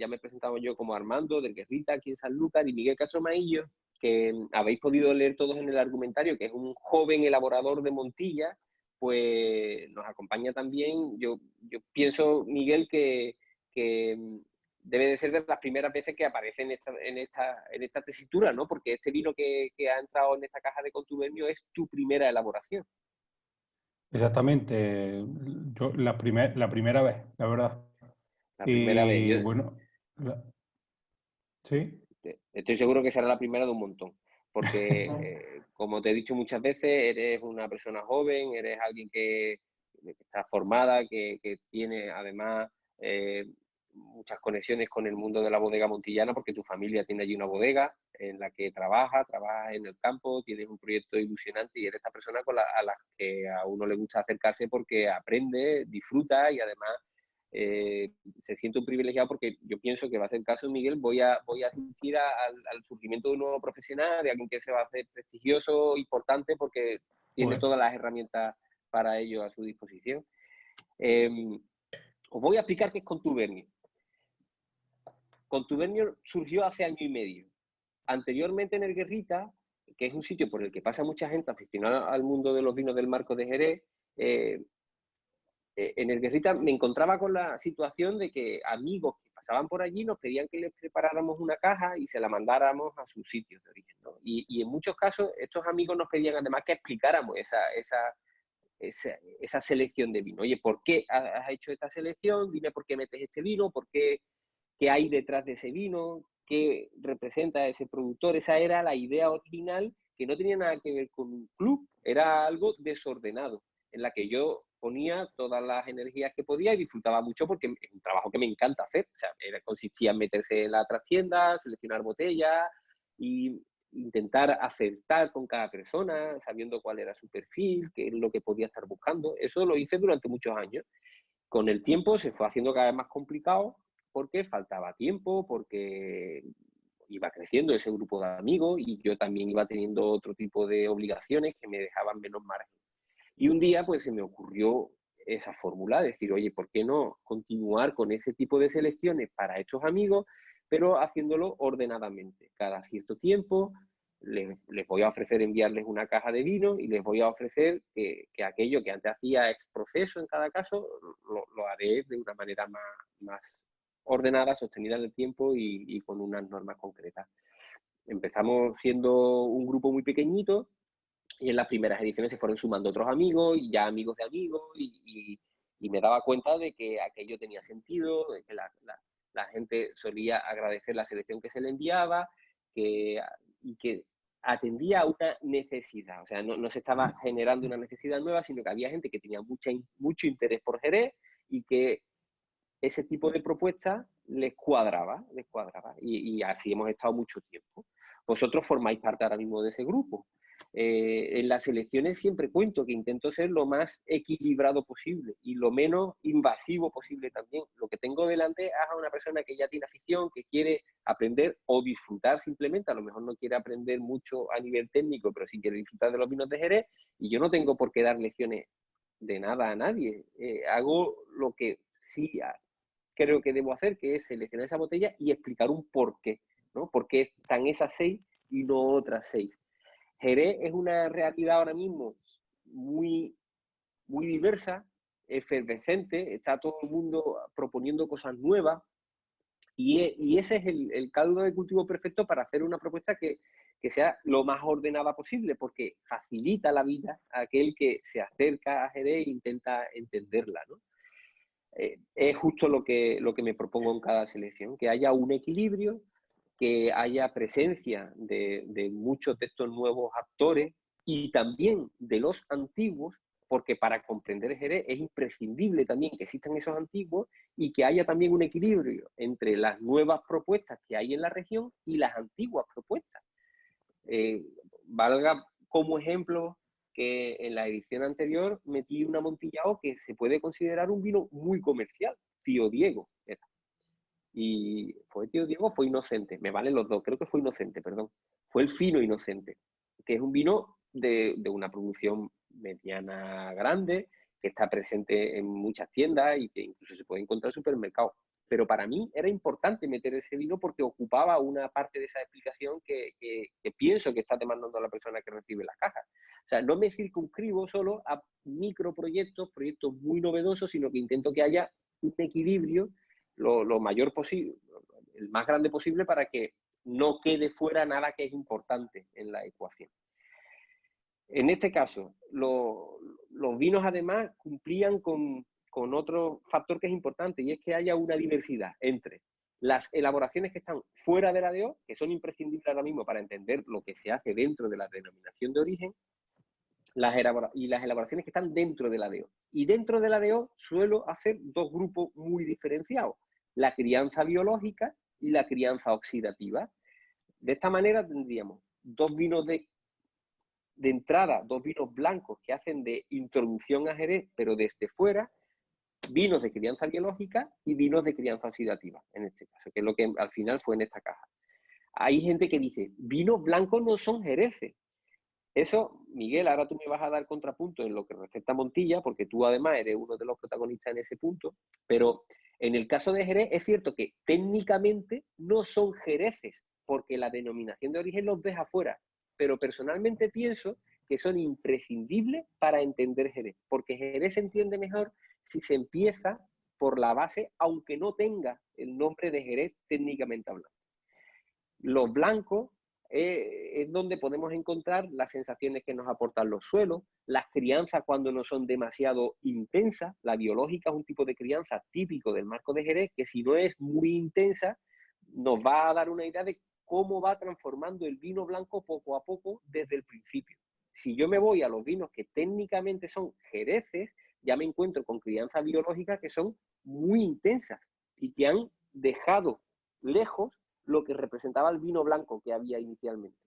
ya me he presentado yo como Armando, del Guerrita, aquí en Sanlúcar, y Miguel Castro Maillo, que habéis podido leer todos en el argumentario, que es un joven elaborador de Montilla, pues nos acompaña también. Yo pienso, Miguel, que debe de ser de las primeras veces que aparece en esta tesitura, ¿no? Porque este vino que ha entrado en esta caja de contubernio es tu primera elaboración. Exactamente, yo la primera vez, la verdad. La primera vez. Y bueno, sí, Estoy seguro que será la primera de un montón, porque como te he dicho muchas veces, eres una persona joven, eres alguien que está formada, que tiene además muchas conexiones con el mundo de la bodega montillana, porque tu familia tiene allí una bodega en la que trabajas en el campo, tienes un proyecto ilusionante y eres esta persona a la que a uno le gusta acercarse porque aprende, disfruta y además se siente un privilegiado, porque yo pienso que va a ser el caso de Miguel. Voy a asistir al surgimiento de un nuevo profesional, de alguien que se va a hacer prestigioso, importante, porque tiene pues, todas las herramientas para ello a su disposición. Eh, Os voy a explicar qué es Contubernio. Contubernio surgió hace año y medio. Anteriormente en el Guerrita, que es un sitio por el que pasa mucha gente aficionada al mundo de los vinos del Marco de Jerez, en el Guerrita me encontraba con la situación de que amigos que pasaban por allí nos pedían que les preparáramos una caja y se la mandáramos a sus sitios de origen, ¿no? Y en muchos casos estos amigos nos pedían además que explicáramos esa selección de vino. Oye, ¿por qué has hecho esta selección? Dime por qué metes este vino, qué hay detrás de ese vino, qué representa ese productor. Esa era la idea original, que no tenía nada que ver con un club, era algo desordenado, en la que yo ponía todas las energías que podía y disfrutaba mucho, porque es un trabajo que me encanta hacer. O sea, consistía en meterse en la trastienda, seleccionar botellas y intentar acertar con cada persona, sabiendo cuál era su perfil, qué es lo que podía estar buscando. Eso lo hice durante muchos años. Con el tiempo se fue haciendo cada vez más complicado, porque faltaba tiempo, porque iba creciendo ese grupo de amigos y yo también iba teniendo otro tipo de obligaciones que me dejaban menos margen. Y un día pues se me ocurrió esa fórmula, decir, oye, ¿por qué no continuar con ese tipo de selecciones para estos amigos, pero haciéndolo ordenadamente? Cada cierto tiempo les voy a ofrecer enviarles una caja de vino y les voy a ofrecer que aquello que antes hacía ex proceso en cada caso, lo haré de una manera más ordenada, sostenida en el tiempo y con unas normas concretas. Empezamos siendo un grupo muy pequeñito, y en las primeras ediciones se fueron sumando otros amigos y ya amigos de amigos, y me daba cuenta de que aquello tenía sentido, de que la gente solía agradecer la selección que se le enviaba, y que atendía a una necesidad. O sea, no se estaba generando una necesidad nueva, sino que había gente que tenía mucho interés por Jerez y que ese tipo de propuestas les cuadraba. Y así hemos estado mucho tiempo. Vosotros formáis parte ahora mismo de ese grupo. En las elecciones siempre cuento que intento ser lo más equilibrado posible y lo menos invasivo posible también. Lo que tengo delante es a una persona que ya tiene afición, que quiere aprender o disfrutar simplemente. A lo mejor no quiere aprender mucho a nivel técnico, pero sí quiere disfrutar de los vinos de Jerez, y yo no tengo por qué dar lecciones de nada a nadie. Hago lo que sí creo que debo hacer, que es seleccionar esa botella y explicar un porqué, ¿no? ¿Por qué están esas 6 y no otras 6? Jerez es una realidad ahora mismo muy, muy diversa, efervescente, está todo el mundo proponiendo cosas nuevas, y ese es el caldo de cultivo perfecto para hacer una propuesta que sea lo más ordenada posible, porque facilita la vida a aquel que se acerca a Jerez e intenta entenderla, ¿no? Es justo lo que me propongo en cada selección, que haya un equilibrio, que haya presencia de muchos de estos nuevos actores y también de los antiguos, porque para comprender Jerez es imprescindible también que existan esos antiguos, y que haya también un equilibrio entre las nuevas propuestas que hay en la región y las antiguas propuestas. Eh, Valga como ejemplo que en la edición anterior metí un amontillado que se puede considerar un vino muy comercial, Tío Diego. Y fue Tío Diego, fue Inocente, me valen los dos, creo que fue Inocente, perdón. Fue el Fino Inocente, que es un vino de una producción mediana grande, que está presente en muchas tiendas y que incluso se puede encontrar en supermercados. pero para mí era importante meter ese vino porque ocupaba una parte de esa explicación que pienso que está demandando a la persona que recibe la caja. O sea, no me circunscribo solo a microproyectos, proyectos muy novedosos, sino que intento que haya un equilibrio lo mayor posible, el más grande posible, para que no quede fuera nada que es importante en la ecuación. En este caso, los vinos además cumplían con otro factor que es importante, y es que haya una diversidad entre las elaboraciones que están fuera de la DO, que son imprescindibles ahora mismo para entender lo que se hace dentro de la denominación de origen, y las elaboraciones que están dentro de la DO. Y dentro de la DO suelo hacer dos grupos muy diferenciados: la crianza biológica y la crianza oxidativa. De esta manera tendríamos dos vinos de entrada, dos vinos blancos que hacen de introducción a Jerez, pero desde fuera, vinos de crianza biológica y vinos de crianza oxidativa, en este caso, que es lo que al final fue en esta caja. Hay gente que dice, vinos blancos no son jereces. Eso, Miguel, ahora tú me vas a dar contrapunto en lo que respecta a Montilla, porque tú además eres uno de los protagonistas en ese punto, pero en el caso de Jerez es cierto que técnicamente no son jereces, porque la denominación de origen los deja fuera, pero personalmente pienso que son imprescindibles para entender Jerez, porque Jerez se entiende mejor si se empieza por la base, aunque no tenga el nombre de Jerez técnicamente hablando. Los blancos es donde podemos encontrar las sensaciones que nos aportan los suelos, las crianzas cuando no son demasiado intensas. La biológica es un tipo de crianza típico del marco de Jerez, que si no es muy intensa, nos va a dar una idea de cómo va transformando el vino blanco poco a poco desde el principio. Si yo me voy a los vinos que técnicamente son jereces, ya me encuentro con crianza biológica que son muy intensas y que han dejado lejos lo que representaba el vino blanco que había inicialmente.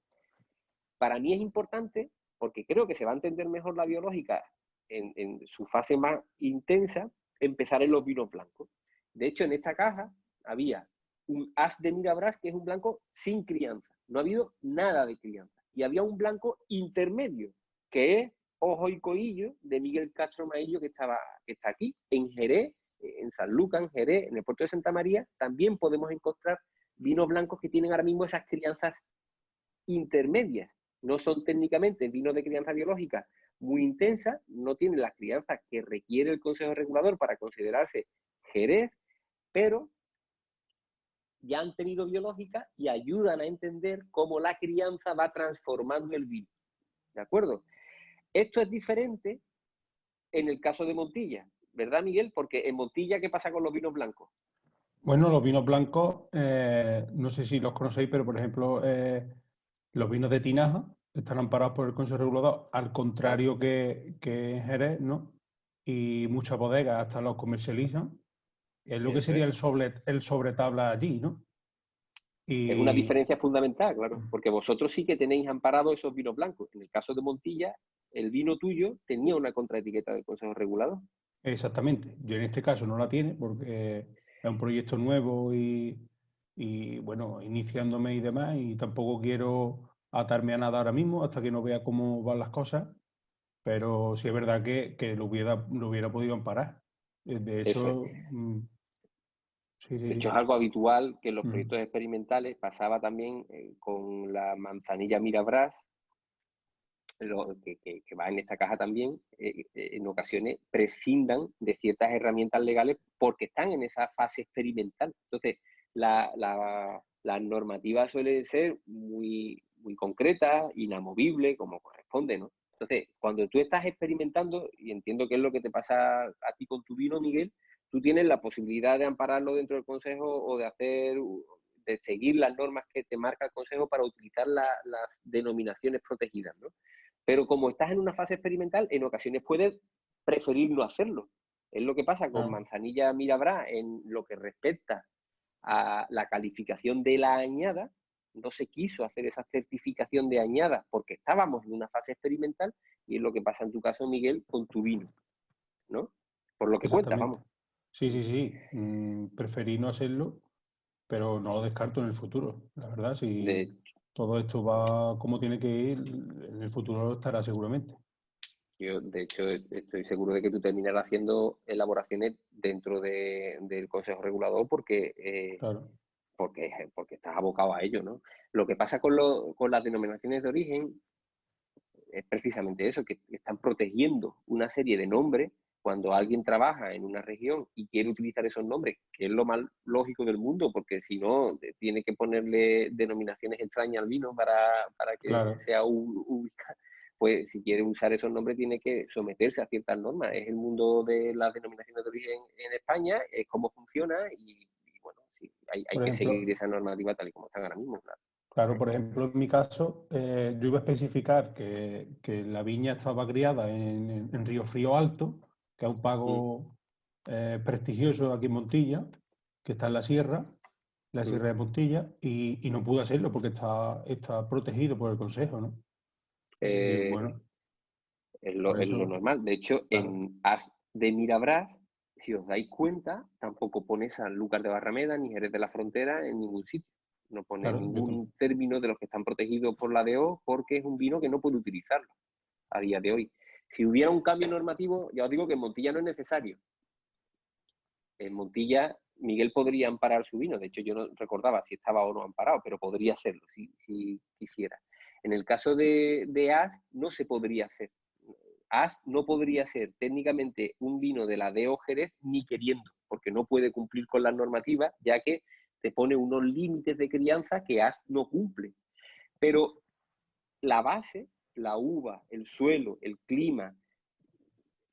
Para mí es importante, porque creo que se va a entender mejor la biológica en su fase más intensa, empezar en los vinos blancos. De hecho, en esta caja había un As de Mirabras, que es un blanco sin crianza. No ha habido nada de crianza. Y había un blanco intermedio, que es Ojo y Coillo, de Miguel Castro Maillo, que está aquí. En Jerez, en San Lucas, en Jerez, en el puerto de Santa María, también podemos encontrar vinos blancos que tienen ahora mismo esas crianzas intermedias. No son técnicamente vinos de crianza biológica muy intensa, no tienen las crianzas que requiere el Consejo Regulador para considerarse Jerez, pero ya han tenido biológica y ayudan a entender cómo la crianza va transformando el vino. ¿De acuerdo? Esto es diferente en el caso de Montilla, ¿verdad, Miguel? Porque en Montilla, ¿qué pasa con los vinos blancos? Bueno, los vinos blancos, no sé si los conocéis, pero por ejemplo, los vinos de tinaja están amparados por el Consejo Regulador, al contrario que en Jerez, ¿no? Y muchas bodegas hasta los comercializan. Es lo que sería el sobre tabla allí, ¿no? Es una diferencia fundamental, claro, porque vosotros sí que tenéis amparados esos vinos blancos. En el caso de Montilla, el vino tuyo tenía una contraetiqueta del Consejo Regulador. Exactamente. Yo en este caso no la tiene porque es un proyecto nuevo y bueno, iniciándome y demás, y tampoco quiero atarme a nada ahora mismo hasta que no vea cómo van las cosas, pero sí es verdad que lo hubiera podido amparar. De hecho, sí, De sí, hecho, es sí. algo habitual que en los proyectos experimentales pasaba también con la manzanilla Mirabras, que va en esta caja también, en ocasiones prescindan de ciertas herramientas legales porque están en esa fase experimental. Entonces, la normativa suele ser muy, muy concreta, inamovible, como corresponde, ¿no? Entonces, cuando tú estás experimentando, y entiendo que es lo que te pasa a ti con tu vino, Miguel, tú tienes la posibilidad de ampararlo dentro del consejo o de seguir las normas que te marca el consejo para utilizar las denominaciones protegidas, ¿no? Pero como estás en una fase experimental, en ocasiones puedes preferir no hacerlo. Es lo que pasa con Manzanilla Mirabra en lo que respecta a la calificación de la añada. No se quiso hacer esa certificación de añada porque estábamos en una fase experimental, y es lo que pasa en tu caso, Miguel, con tu vino, ¿no? Por lo que cuentas, Exactamente. vamos. Sí, sí, sí. Preferí no hacerlo, pero no lo descarto en el futuro. La verdad, si todo esto va como tiene que ir, en el futuro estará seguramente. Yo, de hecho, estoy seguro de que tú terminarás haciendo elaboraciones dentro del Consejo Regulador Claro, porque estás abocado a ello, ¿no? Lo que pasa con las denominaciones de origen es precisamente eso, que están protegiendo una serie de nombres cuando alguien trabaja en una región y quiere utilizar esos nombres, que es lo más lógico del mundo, porque si no, tiene que ponerle denominaciones extrañas al vino para que claro. sea ubicado. Pues si quiere usar esos nombres tiene que someterse a ciertas normas. Es el mundo de las denominaciones de origen en España, es cómo funciona y bueno, sí, hay Por que seguir ejemplo, esa normativa tal y como están ahora mismo, claro. claro, por ejemplo, en mi caso, yo iba a especificar que la viña estaba criada en Río Frío Alto, que es un Mm, pago prestigioso aquí en Montilla, que está en la mm. Sierra de Montilla, y no pude hacerlo porque está protegido por el Consejo, ¿no? Y Eh, bueno, por es lo eso, normal. De hecho, claro, en As de Mirabrás, si os dais cuenta, tampoco pone Sanlúcar de Barrameda ni Jerez de la Frontera en ningún sitio. No pone claro, ningún término de los que están protegidos por la DO porque es un vino que no puede utilizarlo a día de hoy. Si hubiera un cambio normativo, ya os digo que en Montilla no es necesario. En Montilla, Miguel podría amparar su vino. De hecho, yo no recordaba si estaba o no amparado, pero podría hacerlo si quisiera. En el caso de As, no se podría hacer. As no podría ser técnicamente un vino de la DO Jerez ni queriendo, porque no puede cumplir con las normativas, ya que te pone unos límites de crianza que As no cumple. Pero la base, la uva, el suelo, el clima,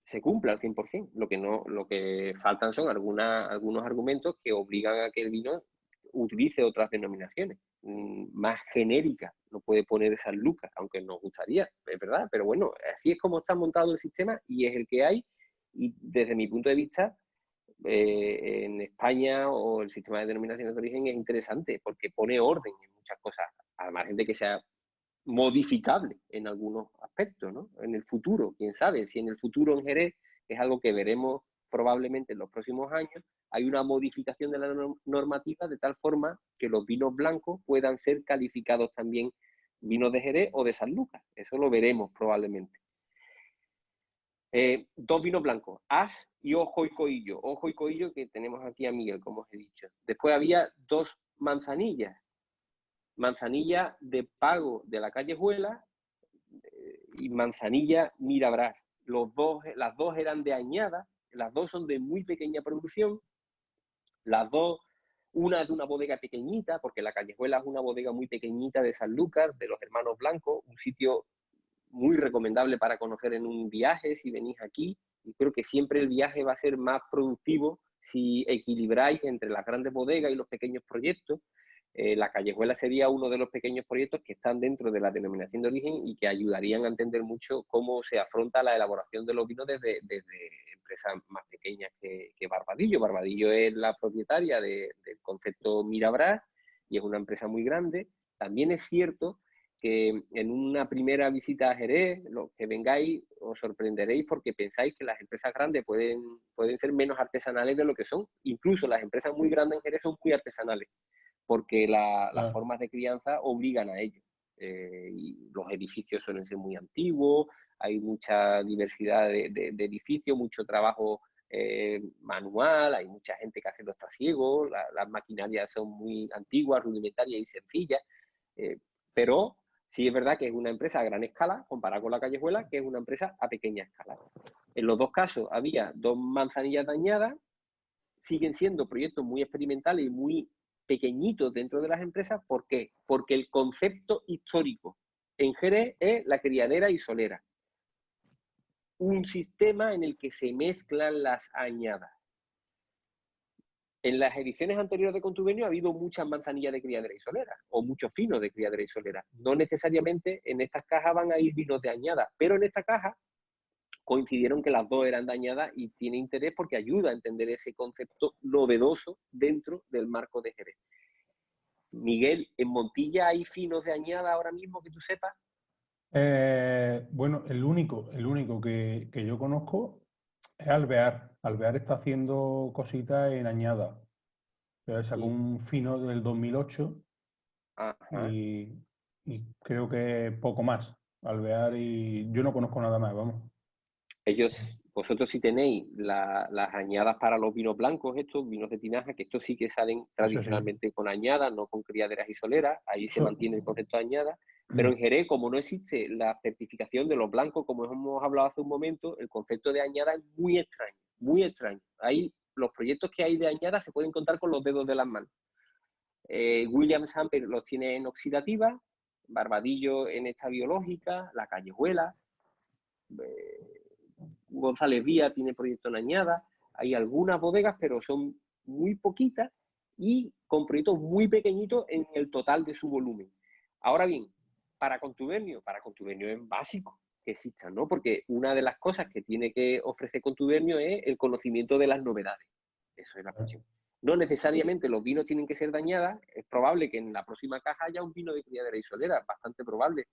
se cumple al 100%. Lo que faltan son algunos argumentos que obligan a que el vino utilice otras denominaciones más genéricas. No puede poner esas lucas, aunque nos gustaría, es verdad. Pero bueno, así es como está montado el sistema y es el que hay. Y desde mi punto de vista, en España o el sistema de denominaciones de origen es interesante porque pone orden en muchas cosas, al margen de que sea modificable en algunos aspectos, ¿no? En el futuro, quién sabe, si en el futuro en Jerez, que es algo que veremos probablemente en los próximos años, hay una modificación de la normativa de tal forma que los vinos blancos puedan ser calificados también vinos de Jerez o de San Lucas. Eso lo veremos probablemente. Dos vinos blancos, As y Ojo y Coillo. Ojo y Coillo que tenemos aquí a Miguel, como os he dicho. Después había dos manzanillas. Manzanilla de Pago de la Callejuela y Manzanilla Mirabrás. Las dos eran de añada, las dos son de muy pequeña producción, las dos, una de una bodega pequeñita, porque la Callejuela es una bodega muy pequeñita de Sanlúcar, de los Hermanos Blancos, un sitio muy recomendable para conocer en un viaje si venís aquí. Y creo que siempre el viaje va a ser más productivo si equilibráis entre las grandes bodegas y los pequeños proyectos. La Callejuela sería uno de los pequeños proyectos que están dentro de la denominación de origen y que ayudarían a entender mucho cómo se afronta la elaboración de los vinos desde empresas más pequeñas que Barbadillo. Barbadillo es la propietaria del concepto Mirabrás y es una empresa muy grande. También es cierto que en una primera visita a Jerez, los que vengáis, os sorprenderéis porque pensáis que las empresas grandes pueden ser menos artesanales de lo que son. Incluso las empresas muy grandes en Jerez son muy artesanales porque las claro. formas de crianza obligan a ello. Y los edificios suelen ser muy antiguos, hay mucha diversidad de edificios, mucho trabajo manual, hay mucha gente que hace los trasiegos, las maquinarias son muy antiguas, rudimentarias y sencillas, pero sí es verdad que es una empresa a gran escala comparada con la Callejuela, que es una empresa a pequeña escala. En los dos casos había dos manzanillas dañadas, siguen siendo proyectos muy experimentales y muy pequeñitos dentro de las empresas. ¿Por qué? Porque el concepto histórico en Jerez es la criadera y solera. Un sistema en el que se mezclan las añadas. En las ediciones anteriores de Contubernio ha habido muchas manzanillas de criadera y solera, o muchos finos de criadera y solera. No necesariamente en estas cajas van a ir vinos de añada, pero en esta caja coincidieron que las dos eran dañadas y tiene interés porque ayuda a entender ese concepto novedoso dentro del marco de Jerez. Miguel, ¿en Montilla hay finos de añada ahora mismo que tú sepas? Bueno, el único que yo conozco es Alvear. Alvear está haciendo cositas en añada. Pero sacó Mm, un fino del 2008 ajá. y, y creo que poco más. Alvear y yo no conozco nada más, vamos. Ellos, vosotros sí tenéis las añadas para los vinos blancos, estos vinos de tinaja, que estos sí que salen Eso sí. tradicionalmente con añadas, no con criaderas y soleras, ahí se Eso, mantiene el concepto de añada, pero mm, en Jerez, como no existe la certificación de los blancos, como hemos hablado hace un momento, el concepto de añada es muy extraño, muy extraño. Ahí, los proyectos que hay de añada se pueden contar con los dedos de las manos. Williams Amber los tiene en oxidativa, Barbadillo en esta biológica, La Callejuela, González Vía tiene proyecto en añada, hay algunas bodegas, pero son muy poquitas y con proyectos muy pequeñitos en el total de su volumen. Ahora bien, para contubernio es básico que existan, ¿no? Porque una de las cosas que tiene que ofrecer contubernio es el conocimiento de las novedades. Eso es la cuestión. No necesariamente los vinos tienen que ser de añada, es probable que en la próxima caja haya un vino de criadera y solera, bastante probable,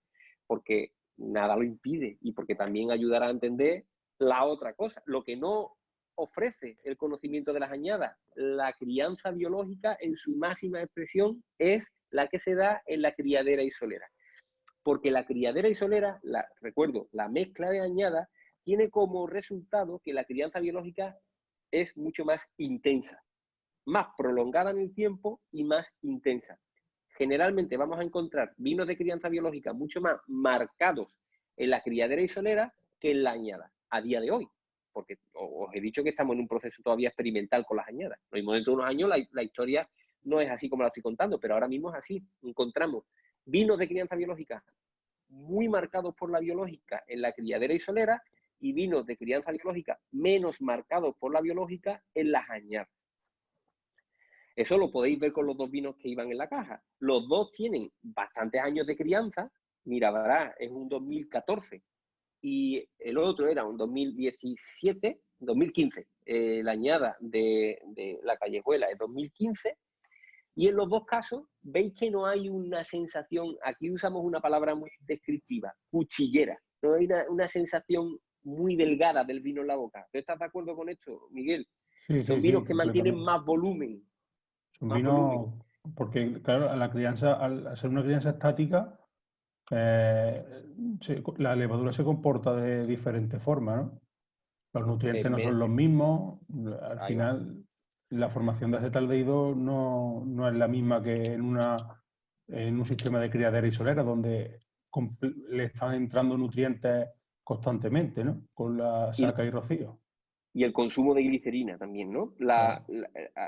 porque nada lo impide y porque también ayudará a entender la otra cosa, lo que no ofrece el conocimiento de las añadas. La crianza biológica en su máxima expresión es la que se da en la criadera y solera. Porque la criadera y solera, recuerdo, la mezcla de añadas tiene como resultado que la crianza biológica es mucho más intensa, más prolongada en el tiempo y más intensa. Generalmente vamos a encontrar vinos de crianza biológica mucho más marcados en la criadera y solera que en la añada, a día de hoy. Porque os he dicho que estamos en un proceso todavía experimental con las añadas. En el momento de unos años la historia no es así como la estoy contando, pero ahora mismo es así. Encontramos vinos de crianza biológica muy marcados por la biológica en la criadera y solera y vinos de crianza biológica menos marcados por la biológica en las añadas. Eso lo podéis ver con los dos vinos que iban en la caja. Los dos tienen bastantes años de crianza. Mirabará es un 2014 y el otro era un 2017, 2015. La añada de la Callejuela es 2015. Y en los dos casos veis que no hay una sensación, aquí usamos una palabra muy descriptiva, cuchillera. No hay una sensación muy delgada del vino en la boca. ¿Tú estás de acuerdo con esto, Miguel? sí, Son sí, sí, vinos que mantienen completamente. más volumen, Un más volumen. vino, porque claro, a la crianza, al ser una crianza estática, eh, la levadura se comporta de diferente forma, ¿no? Los nutrientes no son los Meses. mismos. Al Ahí va. final, la formación de acetaldehído no es la misma que en un sistema de criadera y solera, donde le están entrando nutrientes constantemente, ¿no? Con la Y, saca y rocío. y el consumo de glicerina también, ¿no? Claro.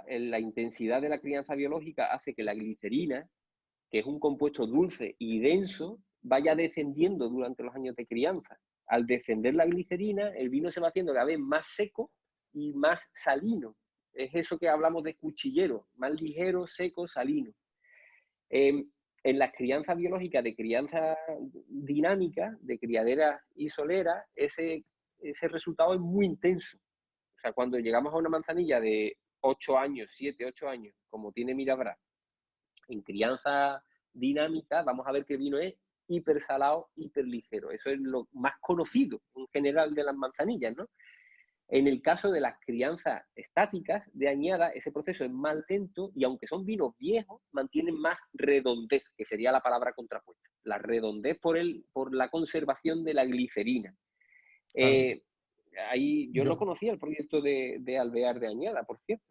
La intensidad de la crianza biológica hace que la glicerina, que es un compuesto dulce y denso, vaya descendiendo durante los años de crianza. Al descender la glicerina, el vino se va haciendo cada vez más seco y más salino. Es eso que hablamos de cuchillero, más ligero, seco, salino. Eh, en las crianzas biológicas de crianza dinámica, de criadera y solera, ese resultado es muy intenso. O sea, cuando llegamos a una manzanilla de 8 años, 7, 8 años, como tiene Mirabra, en crianza dinámica, vamos a ver que el vino es hiper salado, hiper ligero. Eso es lo más conocido en general de las manzanillas, ¿no? En el caso de las crianzas estáticas de añada, ese proceso es más lento y aunque son vinos viejos, mantienen más redondez, que sería la palabra contrapuesta. La redondez por la conservación de la glicerina. Claro. Ahí yo no Yo, conocía el proyecto de Alvear de Añada, por cierto.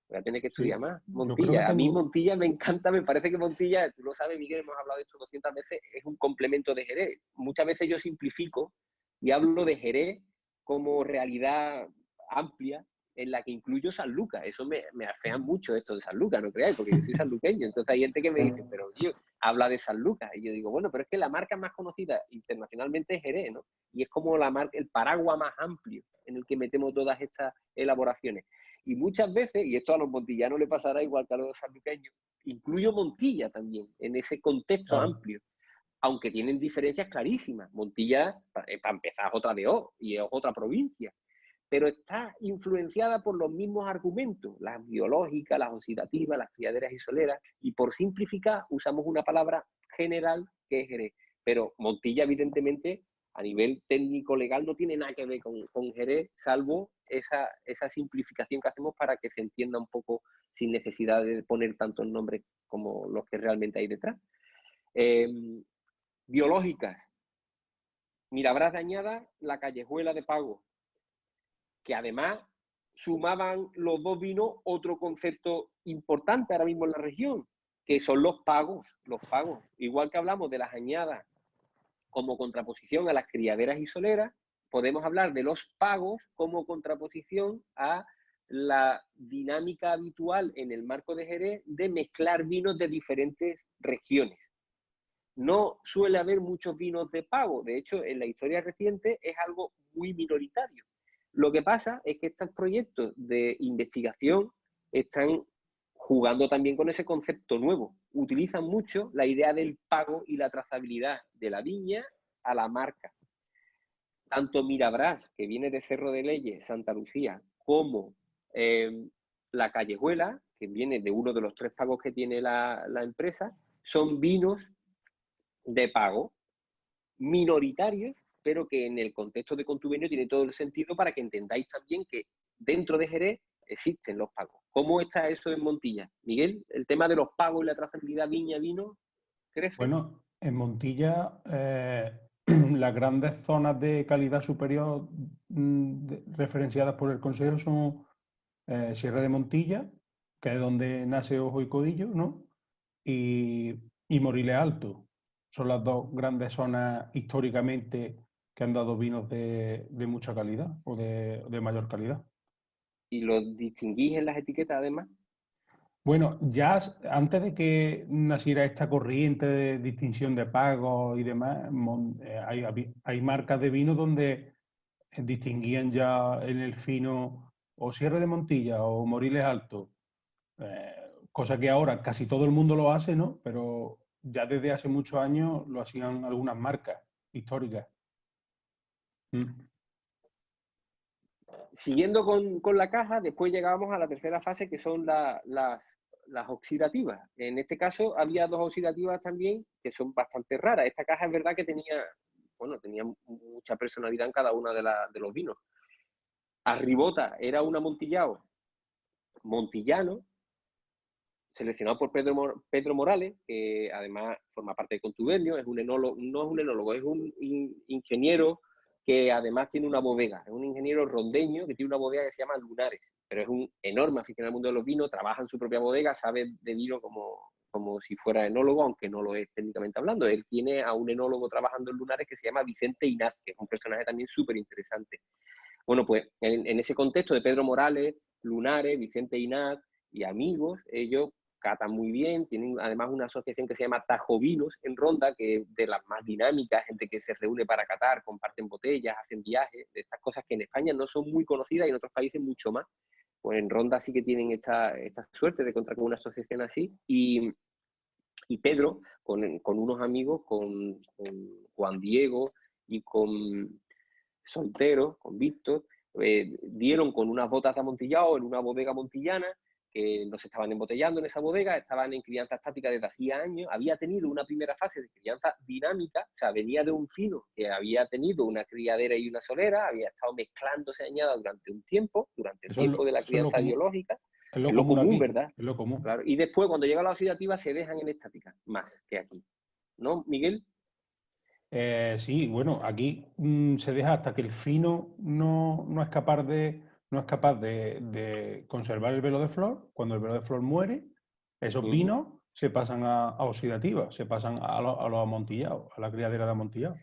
Voy a tener que estudiar sí, más. yo creo que Montilla, a mí tengo. Montilla me encanta, me parece que Montilla, tú lo sabes, Miguel, hemos hablado de esto 200 veces, es un complemento de Jerez. Muchas veces yo simplifico y hablo de Jerez como realidad amplia en la que incluyo San Lucas. Eso me afean mucho esto de San Lucas, no creáis, porque yo soy sanluqueño. Entonces hay gente que me dice, pero tío, habla de San Lucas. Y yo digo, bueno, pero es que la marca más conocida internacionalmente es Jerez, ¿no? Y es como la marca, el paraguas más amplio en el que metemos todas estas elaboraciones. Y muchas veces, y esto a los montillanos le pasará igual que a los sanluqueños, incluyo Montilla también en ese contexto Claro. amplio, aunque tienen diferencias clarísimas. Montilla, para empezar, es otra de O y es otra provincia, pero está influenciada por los mismos argumentos, las biológicas, las oxidativas, las criaderas isoleras, y por simplificar usamos una palabra general que es Jerez. Pero Montilla, evidentemente, a nivel técnico legal no tiene nada que ver con Jerez, salvo esa simplificación que hacemos para que se entienda un poco sin necesidad de poner tantos nombres como los que realmente hay detrás. Eh, biológicas, Mirabras de Añada, la Callejuela de Pago, que además sumaban los dos vinos otro concepto importante ahora mismo en la región, que son los pagos. Los pagos, igual que hablamos de las añadas como contraposición a las criaderas y soleras, podemos hablar de los pagos como contraposición a la dinámica habitual en el marco de Jerez de mezclar vinos de diferentes regiones. No suele haber muchos vinos de pago, de hecho en la historia reciente es algo muy minoritario. Lo que pasa es que estos proyectos de investigación están jugando también con ese concepto nuevo. Utilizan mucho la idea del pago y la trazabilidad de la viña a la marca. Tanto Mirabras, que viene de Cerro de Leyes, Santa Lucía, como la Callejuela, que viene de uno de los 3 pagos que tiene la empresa, son vinos de pago minoritarios, pero que en el contexto de Contubernio tiene todo el sentido para que entendáis también que dentro de Jerez existen los pagos. ¿Cómo está eso en Montilla? Miguel, el tema de los pagos y la trazabilidad viña-vino, ¿crece? Bueno, en Montilla las grandes zonas de calidad superior referenciadas por el Consejo son Sierra de Montilla, que es donde nace Ojo y Codillo, ¿no? Y Moriles Alto. Son las dos grandes zonas históricamente que han dado vinos de mucha calidad o de mayor calidad. ¿Y los distinguís en las etiquetas además? Bueno, ya antes de que naciera esta corriente de distinción de pagos y demás, hay marcas de vino donde distinguían ya en el fino o Sierra de Montilla o Moriles Alto, eh, cosa que ahora casi todo el mundo lo hace, ¿no? Pero ya desde hace muchos años lo hacían algunas marcas históricas. Mm. Siguiendo con la caja, después llegábamos a la tercera fase, que son las oxidativas. En este caso había 2 oxidativas también que son bastante raras. Esta caja es verdad que tenía mucha personalidad en cada una de los vinos. Arribota era un amontillado montillano, seleccionado por Pedro Morales, que además forma parte de Contubernio, es un enólogo, no es un enólogo, es un ingeniero que además tiene una bodega, es un ingeniero rondeño que tiene una bodega que se llama Lunares, pero es un enorme aficionado al mundo de los vinos, trabaja en su propia bodega, sabe de vino como si fuera enólogo, aunque no lo es técnicamente hablando. Él tiene a un enólogo trabajando en Lunares que se llama Vicente Inat, que es un personaje también súper interesante. Bueno, pues en ese contexto de Pedro Morales, Lunares, Vicente Inat y amigos, ellos catan muy bien, tienen además una asociación que se llama Tajo Vinos en Ronda, que es de las más dinámicas, gente que se reúne para catar, comparten botellas, hacen viajes, de estas cosas que en España no son muy conocidas y en otros países mucho más. Pues en Ronda sí que tienen esta suerte de contar con una asociación así. Y Pedro, con unos amigos, con Juan Diego y con Soltero, con Víctor, dieron con unas botas de amontillado en una bodega montillana, que no se estaban embotellando en esa bodega, estaban en crianza estática desde hacía años, había tenido una primera fase de crianza dinámica, o sea, venía de un fino que había tenido una criadera y una solera, había estado mezclándose añada durante un tiempo, durante el tiempo de la Eso crianza biológica, es es lo lo común común, aquí, ¿verdad? es lo común. Claro. Y después, cuando llega la oxidativa, se dejan en estática, más que aquí. ¿No, Miguel? Sí, bueno, aquí se deja hasta que el fino no es capaz de conservar el velo de flor. Cuando el velo de flor muere, esos vinos se pasan a oxidativa, se pasan a los amontillados, a la criadera de amontillado.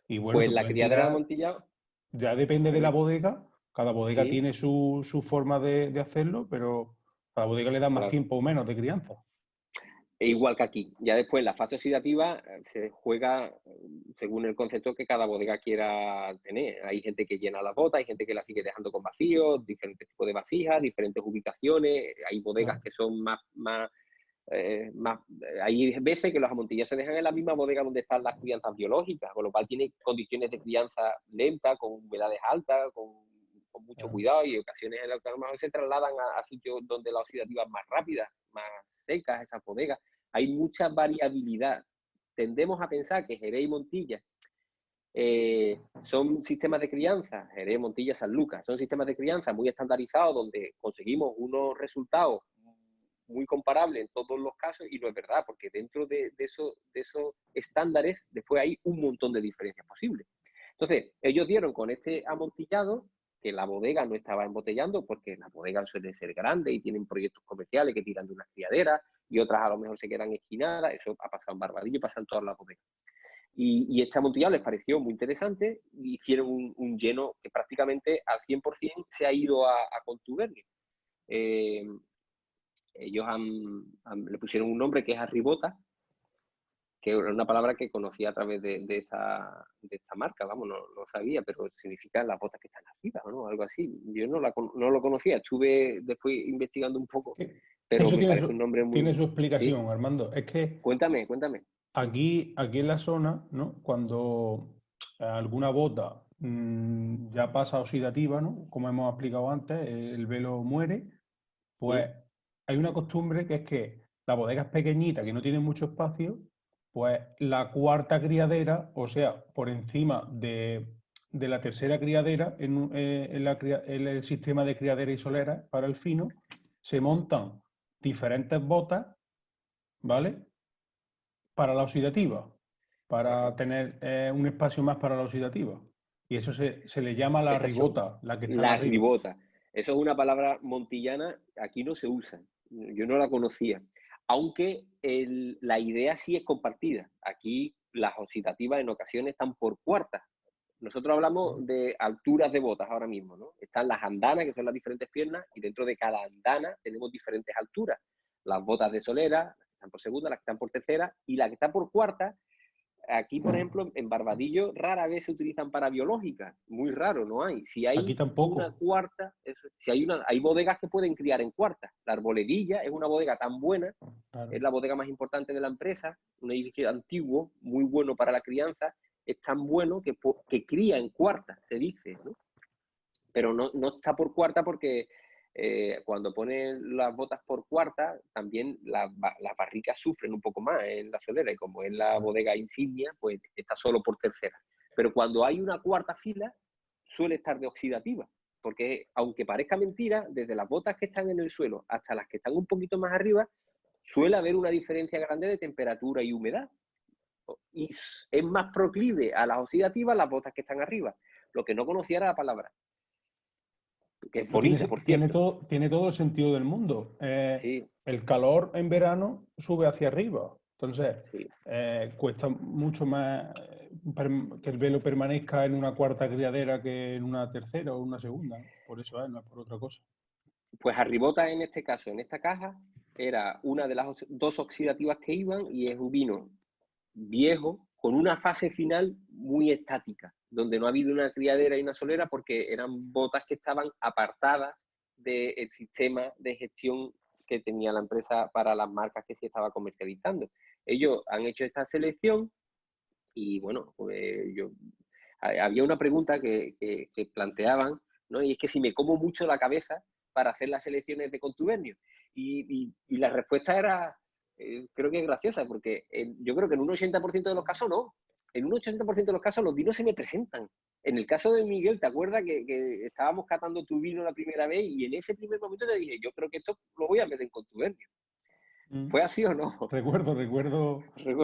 Y bueno, Pues se la pueden criadera de tirar, amontillado, ya depende de la bodega, cada bodega sí, tiene su forma de hacerlo, pero cada bodega le da más claro. tiempo o menos de crianza. Igual que aquí. Ya después la fase oxidativa se juega según el concepto que cada bodega quiera tener. Hay gente que llena las botas, hay gente que la sigue dejando con vacíos, diferentes tipos de vasijas, diferentes ubicaciones. Hay bodegas Claro, que son hay veces que los amontillados se dejan en la misma bodega donde están las crianzas biológicas, con lo cual tiene condiciones de crianza lenta, con humedades altas, con mucho claro. cuidado, y ocasiones en las que a lo mejor se trasladan a sitios donde la oxidativa es más rápida, más secas, esas bodegas. Hay mucha variabilidad. Tendemos a pensar que Jerez y Montilla son sistemas de crianza, Jerez, Montilla, San Lucas, son sistemas de crianza muy estandarizados donde conseguimos unos resultados muy comparables en todos los casos, y no es verdad, porque dentro de esos estándares después hay un montón de diferencias posibles. Entonces, ellos dieron con este amontillado, que la bodega no estaba embotellando, porque las bodegas suelen ser grandes y tienen proyectos comerciales que tiran de unas criaderas y otras a lo mejor se quedan esquinadas. Eso ha pasado en Barbadillo y pasa en todas las bodegas. Y este amontillado les pareció muy interesante y hicieron un lleno que prácticamente al 100% se ha ido a contubernio. Ellos le pusieron un nombre que es arribota, que era una palabra que conocía a través de esta marca, vamos, no sabía, pero significa las botas que están arriba, ¿no? Algo así. Yo no lo conocía, estuve después investigando un poco, pero eso me parece un nombre muy... tiene su explicación, ¿Sí? Armando. Es que Cuéntame. aquí en la zona, ¿no? Cuando alguna bota ya pasa oxidativa, ¿no? Como hemos explicado antes, el velo muere, pues hay una costumbre que es que la bodega es pequeñita, que no tiene mucho espacio, pues la cuarta criadera, o sea, por encima de la tercera criadera, en el sistema de criadera y solera para el fino, se montan diferentes botas, ¿vale? Para la oxidativa, para tener un espacio más para la oxidativa. Y eso se le llama la Esas son ribota, la que están las arriba. ribotas. Eso es una palabra montillana, aquí no se usa. Yo no la conocía. Aunque la idea sí es compartida. Aquí las oxidativas en ocasiones están por cuartas. Nosotros hablamos de alturas de botas ahora mismo, ¿no? Están las andanas, que son las diferentes piernas, y dentro de cada andana tenemos diferentes alturas. Las botas de solera, las que están por segunda, las que están por tercera, y la que está por cuarta. Aquí, por ejemplo, en Barbadillo rara vez se utilizan para biológicas, muy raro, no hay. Si Aquí hay una tampoco. cuarta, hay bodegas que pueden criar en cuartas. La Arboledilla es una bodega tan buena, Claro. es la bodega más importante de la empresa, un edificio antiguo, muy bueno para la crianza, es tan bueno que cría en cuartas, se dice, ¿no? Pero no está por cuarta porque cuando ponen las botas por cuarta, también las barricas sufren un poco más en la solera, y como es la bodega insignia, pues está solo por tercera. Pero cuando hay una cuarta fila, suele estar de oxidativa, porque aunque parezca mentira, desde las botas que están en el suelo hasta las que están un poquito más arriba, suele haber una diferencia grande de temperatura y humedad. Y es más proclive a las oxidativas las botas que están arriba. Lo que no conocía era la palabra, que es bonita, por cierto. Tiene todo el sentido del mundo. Sí, El calor en verano sube hacia arriba. Entonces, sí. cuesta mucho más que el velo permanezca en una cuarta criadera que en una tercera o una segunda. Por eso no es por otra cosa. Pues arribota en este caso, en esta caja, era una de las dos oxidativas que iban, y es un vino viejo con una fase final muy estática, donde no ha habido una criadera y una solera porque eran botas que estaban apartadas del sistema de gestión que tenía la empresa para las marcas que se estaba comercializando. Ellos han hecho esta selección y bueno, pues había una pregunta que planteaban, ¿no? Y es que si me como mucho la cabeza para hacer las selecciones de contubernio. Y la respuesta era, creo que es graciosa, porque yo creo que en un 80% de los casos no. En un 80% de los casos los vinos se me presentan. En el caso de Miguel, ¿te acuerdas que estábamos catando tu vino la primera vez y en ese primer momento te dije, yo creo que esto lo voy a meter en contubernio? ¿Fue así o no? Recuerdo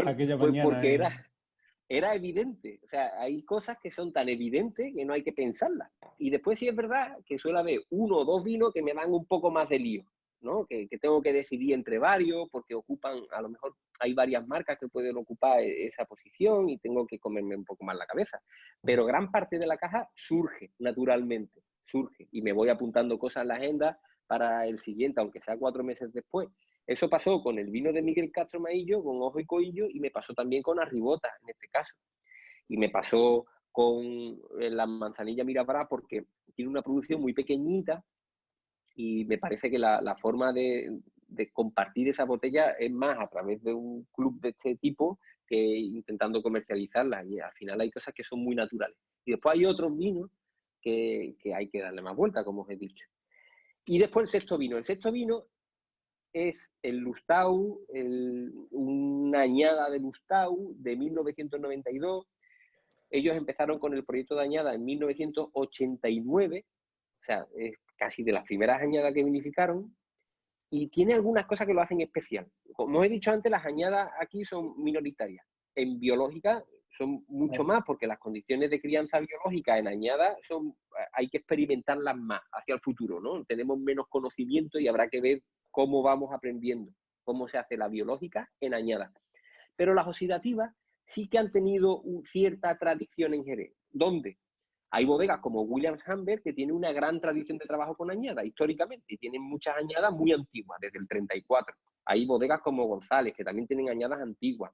aquella Pues mañana. porque era evidente. O sea, hay cosas que son tan evidentes que no hay que pensarlas. Y después sí es verdad que suele haber uno o dos vinos que me dan un poco más de lío, ¿no? Que tengo que decidir entre varios porque ocupan, a lo mejor hay varias marcas que pueden ocupar esa posición y tengo que comerme un poco más la cabeza. Pero gran parte de la caja surge naturalmente, surge. Y me voy apuntando cosas en la agenda para el siguiente, aunque sea 4 meses después. Eso pasó con el vino de Miguel Castro Maillo, con Ojo y Coillo, y me pasó también con Arribota, en este caso. Y me pasó con la Manzanilla Mirabrá porque tiene una producción muy pequeñita y me parece que la forma de compartir esa botella es más a través de un club de este tipo que intentando comercializarla. Y al final hay cosas que son muy naturales. Y después hay otros vinos que hay que darle más vuelta, como os he dicho. Y después el sexto vino. El sexto vino es el Lustau, una añada de Lustau de 1992. Ellos empezaron con el proyecto de añada en 1989, o sea, es casi de las primeras añadas que vinificaron, y tiene algunas cosas que lo hacen especial. Como os he dicho antes, las añadas aquí son minoritarias. En biológica son mucho más, porque las condiciones de crianza biológica en añada hay que experimentarlas más hacia el futuro, ¿no? Tenemos menos conocimiento y habrá que ver cómo vamos aprendiendo, cómo se hace la biológica en añada. Pero las oxidativas sí que han tenido cierta tradición en Jerez. ¿Dónde? Hay bodegas como Williams Humber que tienen una gran tradición de trabajo con añada históricamente y tienen muchas añadas muy antiguas, desde el 34. Hay bodegas como González que también tienen añadas antiguas.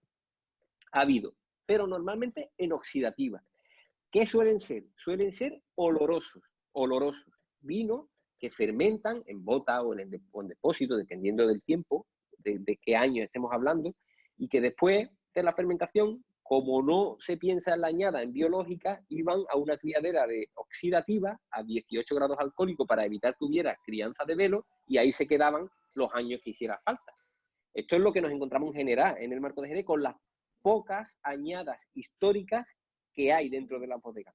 Ha habido, pero normalmente en oxidativa. ¿Qué suelen ser? Suelen ser olorosos, vinos que fermentan en bota o en depósito, dependiendo del tiempo, de qué año estemos hablando, y que después de la fermentación, como no se piensa en la añada en biológica, iban a una criadera de oxidativa a 18 grados alcohólicos para evitar que hubiera crianza de velo, y ahí se quedaban los años que hiciera falta. Esto es lo que nos encontramos en general en el marco de Jerez con las pocas añadas históricas que hay dentro de la bodega.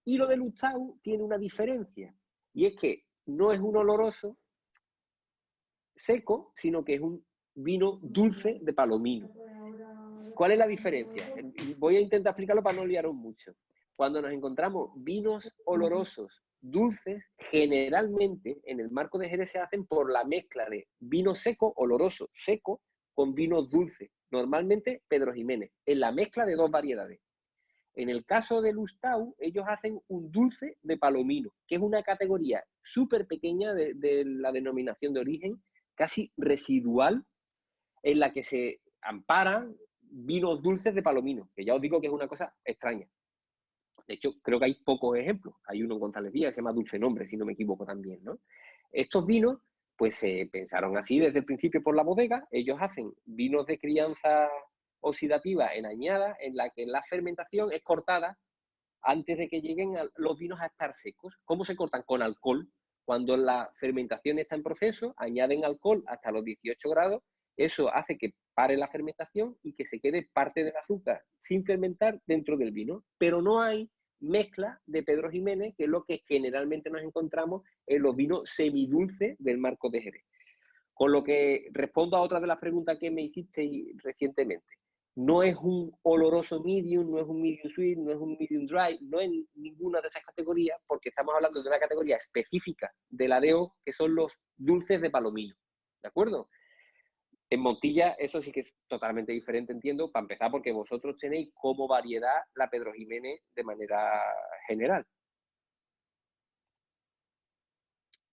Y lo de Lustau tiene una diferencia, y es que no es un oloroso seco, sino que es un vino dulce de palomino. ¿Cuál es la diferencia? Voy a intentar explicarlo para no liaros mucho. Cuando nos encontramos vinos olorosos dulces, generalmente en el marco de Jerez se hacen por la mezcla de vino seco, oloroso, seco, con vinos dulces. Normalmente Pedro Jiménez, en la mezcla de dos variedades. En el caso de Lustau, ellos hacen un dulce de palomino, que es una categoría súper pequeña de la denominación de origen, casi residual, en la que se amparan vinos dulces de palomino, que ya os digo que es una cosa extraña. De hecho, creo que hay pocos ejemplos. Hay uno en González Villa que se llama Dulce Nombre, si no me equivoco también, ¿no? Estos vinos, pues se pensaron así desde el principio por la bodega. Ellos hacen vinos de crianza oxidativa en añada, en la que la fermentación es cortada antes de que lleguen los vinos a estar secos. ¿Cómo se cortan? Con alcohol. Cuando la fermentación está en proceso, añaden alcohol hasta los 18 grados. Eso hace que pare la fermentación y que se quede parte del azúcar sin fermentar dentro del vino. Pero no hay mezcla de Pedro Jiménez, que es lo que generalmente nos encontramos en los vinos semidulces del marco de Jerez. Con lo que respondo a otra de las preguntas que me hiciste recientemente. No es un oloroso medium, no es un medium sweet, no es un medium dry, no es ninguna de esas categorías, porque estamos hablando de una categoría específica de la DO, que son los dulces de palomino. ¿De acuerdo? En Montilla eso sí que es totalmente diferente, entiendo, para empezar porque vosotros tenéis como variedad la Pedro Jiménez de manera general.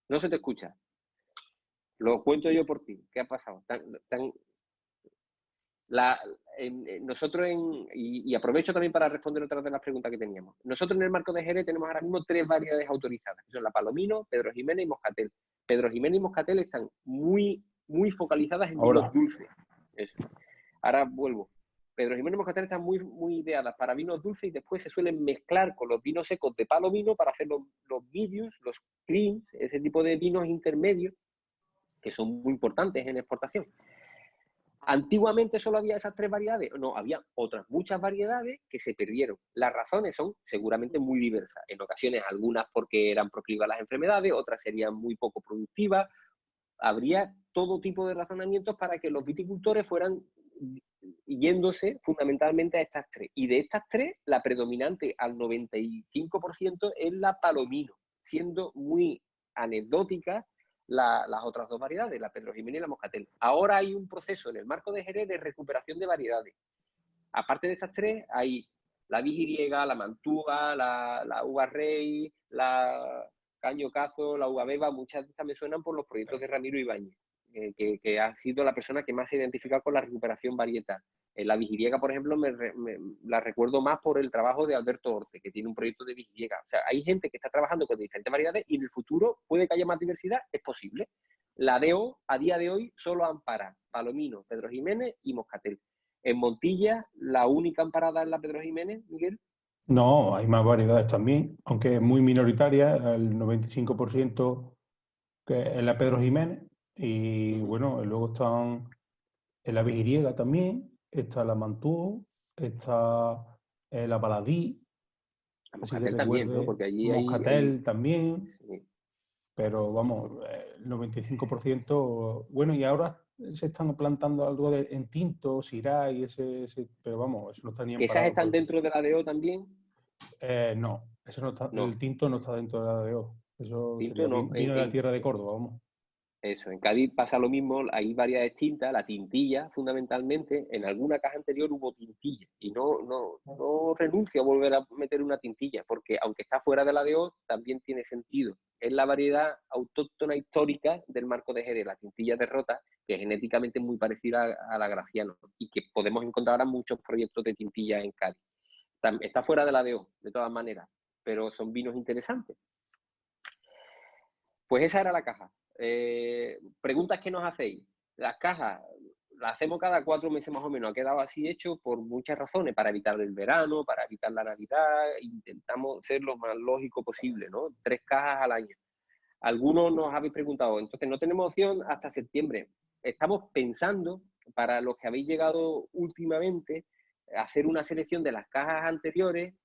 No se te escucha. Lo cuento yo por ti. ¿Qué ha pasado? Nosotros, y aprovecho también para responder otras de las preguntas que teníamos. Nosotros en el marco de Jerez tenemos ahora mismo 3 variedades autorizadas, que son la Palomino, Pedro Jiménez y Moscatel. Pedro Jiménez y Moscatel están muy focalizadas en vinos dulces. Eso. Ahora vuelvo. Pedro Jiménez y Moscatel están muy ideadas para vinos dulces y después se suelen mezclar con los vinos secos de Palomino para hacer los mediums, los creams, ese tipo de vinos intermedios que son muy importantes en exportación. ¿Antiguamente solo había esas 3 variedades? No, había otras muchas variedades que se perdieron. Las razones son seguramente muy diversas. En ocasiones algunas porque eran proclivas a las enfermedades, otras serían muy poco productivas. Habría todo tipo de razonamientos para que los viticultores fueran yéndose fundamentalmente a estas 3. Y de estas 3, la predominante al 95% es la Palomino, siendo muy anecdótica las otras 2 variedades, la Pedro Jiménez y la Moscatel. Ahora hay un proceso en el marco de Jerez de recuperación de variedades. Aparte de estas 3, hay la Vigiriega, la Mantua, la Uva Rey, la Caño Cazo, la Uva Beba. Muchas de estas me suenan por los proyectos de Ramiro Ibáñez, que ha sido la persona que más se ha identificado con la recuperación varietal. La Vigiriega, por ejemplo, la recuerdo más por el trabajo de Alberto Orte, que tiene un proyecto de Vigiriega. O sea, hay gente que está trabajando con diferentes variedades y en el futuro puede que haya más diversidad, es posible. La DO, a día de hoy, solo ampara Palomino, Pedro Jiménez y Moscatel. En Montilla, la única amparada es la Pedro Jiménez, Miguel. No, hay más variedades también, aunque es muy minoritaria, el 95% que es la Pedro Jiménez. Y bueno, luego están en la Vigiriega también, está la Mantú, está la Baladí, A así que Moscatel también, ¿no? Porque allí Moscatel también, sí. pero vamos, el 95%, bueno, y ahora se están plantando algo en tinto, Syrah y pero vamos, eso no está ni ¿Que esas amparado están por... dentro de la DO también? No, eso no está, No, el tinto no está dentro de la ADO. Eso tinto sería no. vino de la tierra de Córdoba, vamos. Eso, en Cádiz pasa lo mismo, hay varias distintas, la tintilla fundamentalmente, en alguna caja anterior hubo tintilla y no renuncio a volver a meter una tintilla, porque aunque está fuera de la DO, también tiene sentido. Es la variedad autóctona histórica del marco de Jerez, la tintilla de Rota, que es genéticamente muy parecida a la Graciano y que podemos encontrar ahora muchos proyectos de tintilla en Cádiz. Está fuera de la DO, de todas maneras, pero son vinos interesantes. Pues esa era la caja. Preguntas que nos hacéis. Las cajas las hacemos cada 4 meses más o menos. Ha quedado así hecho por muchas razones, para evitar el verano, para evitar la Navidad. Intentamos ser lo más lógico posible, ¿no? 3 cajas al año. Algunos nos habéis preguntado, entonces no tenemos opción hasta septiembre. Estamos pensando, para los que habéis llegado últimamente, hacer una selección de las cajas anteriores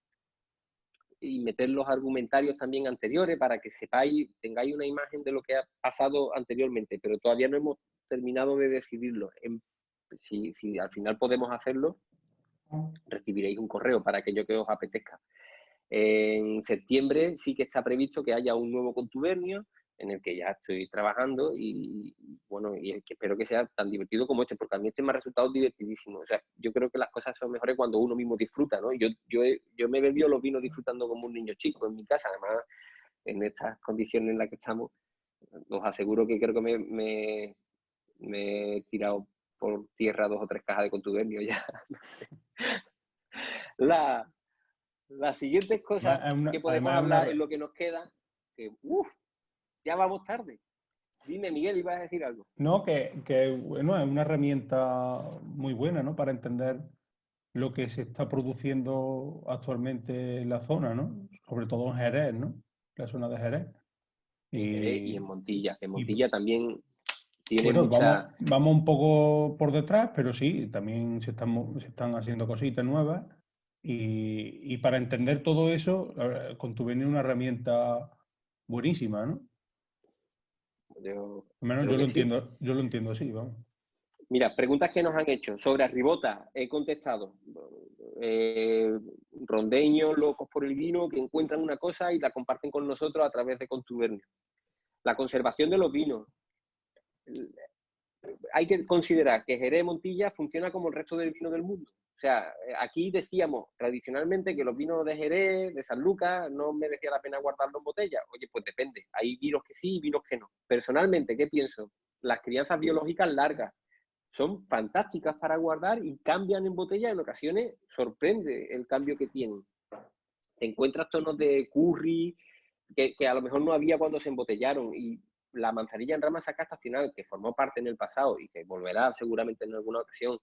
y meter los argumentarios también anteriores para que sepáis, tengáis una imagen de lo que ha pasado anteriormente, pero todavía no hemos terminado de decidirlo. Si al final podemos hacerlo, recibiréis un correo para aquello que os apetezca. En septiembre sí que está previsto que haya un nuevo contubernio en el que ya estoy trabajando y bueno, y que espero que sea tan divertido como este, porque a mí este me ha resultado divertidísimo. O sea, yo creo que las cosas son mejores cuando uno mismo disfruta, ¿no? Yo me bebió los vinos disfrutando como un niño chico en mi casa, además, en estas condiciones en las que estamos, os aseguro que creo que me he tirado por tierra 2 o 3 cajas de contubernio ya, no sé. Las siguientes cosas que podemos hablar en lo que nos queda, que ya vamos tarde. Dime, Miguel, ibas a decir algo. No, bueno, es una herramienta muy buena, ¿no? Para entender lo que se está produciendo actualmente en la zona, ¿no? Sobre todo en Jerez, ¿no? La zona de Jerez. En Jerez y en Montilla. En y Montilla también tiene bueno, mucha... vamos un poco por detrás, pero sí, también se están haciendo cositas nuevas. Y para entender todo eso, Contubernio es una herramienta buenísima, ¿no? Yo Al menos creo que sí. yo lo entiendo así, vamos. Mira, preguntas que nos han hecho. Sobre Arribota, he contestado. Rondeños, locos por el vino, que encuentran una cosa y la comparten con nosotros a través de Contubernio. La conservación de los vinos. Hay que considerar que Jerez de Montilla funciona como el resto del vino del mundo. O sea, aquí decíamos tradicionalmente que los vinos de Jerez, de San Lucas, no merecía la pena guardarlos en botella. Oye, pues depende. Hay vinos que sí y vinos que no. Personalmente, ¿qué pienso? Las crianzas biológicas largas son fantásticas para guardar y cambian en botella. En ocasiones sorprende el cambio que tienen. Te encuentras tonos de curry que a lo mejor no había cuando se embotellaron, y la manzanilla en rama saca estacional, que formó parte en el pasado y que volverá seguramente en alguna ocasión,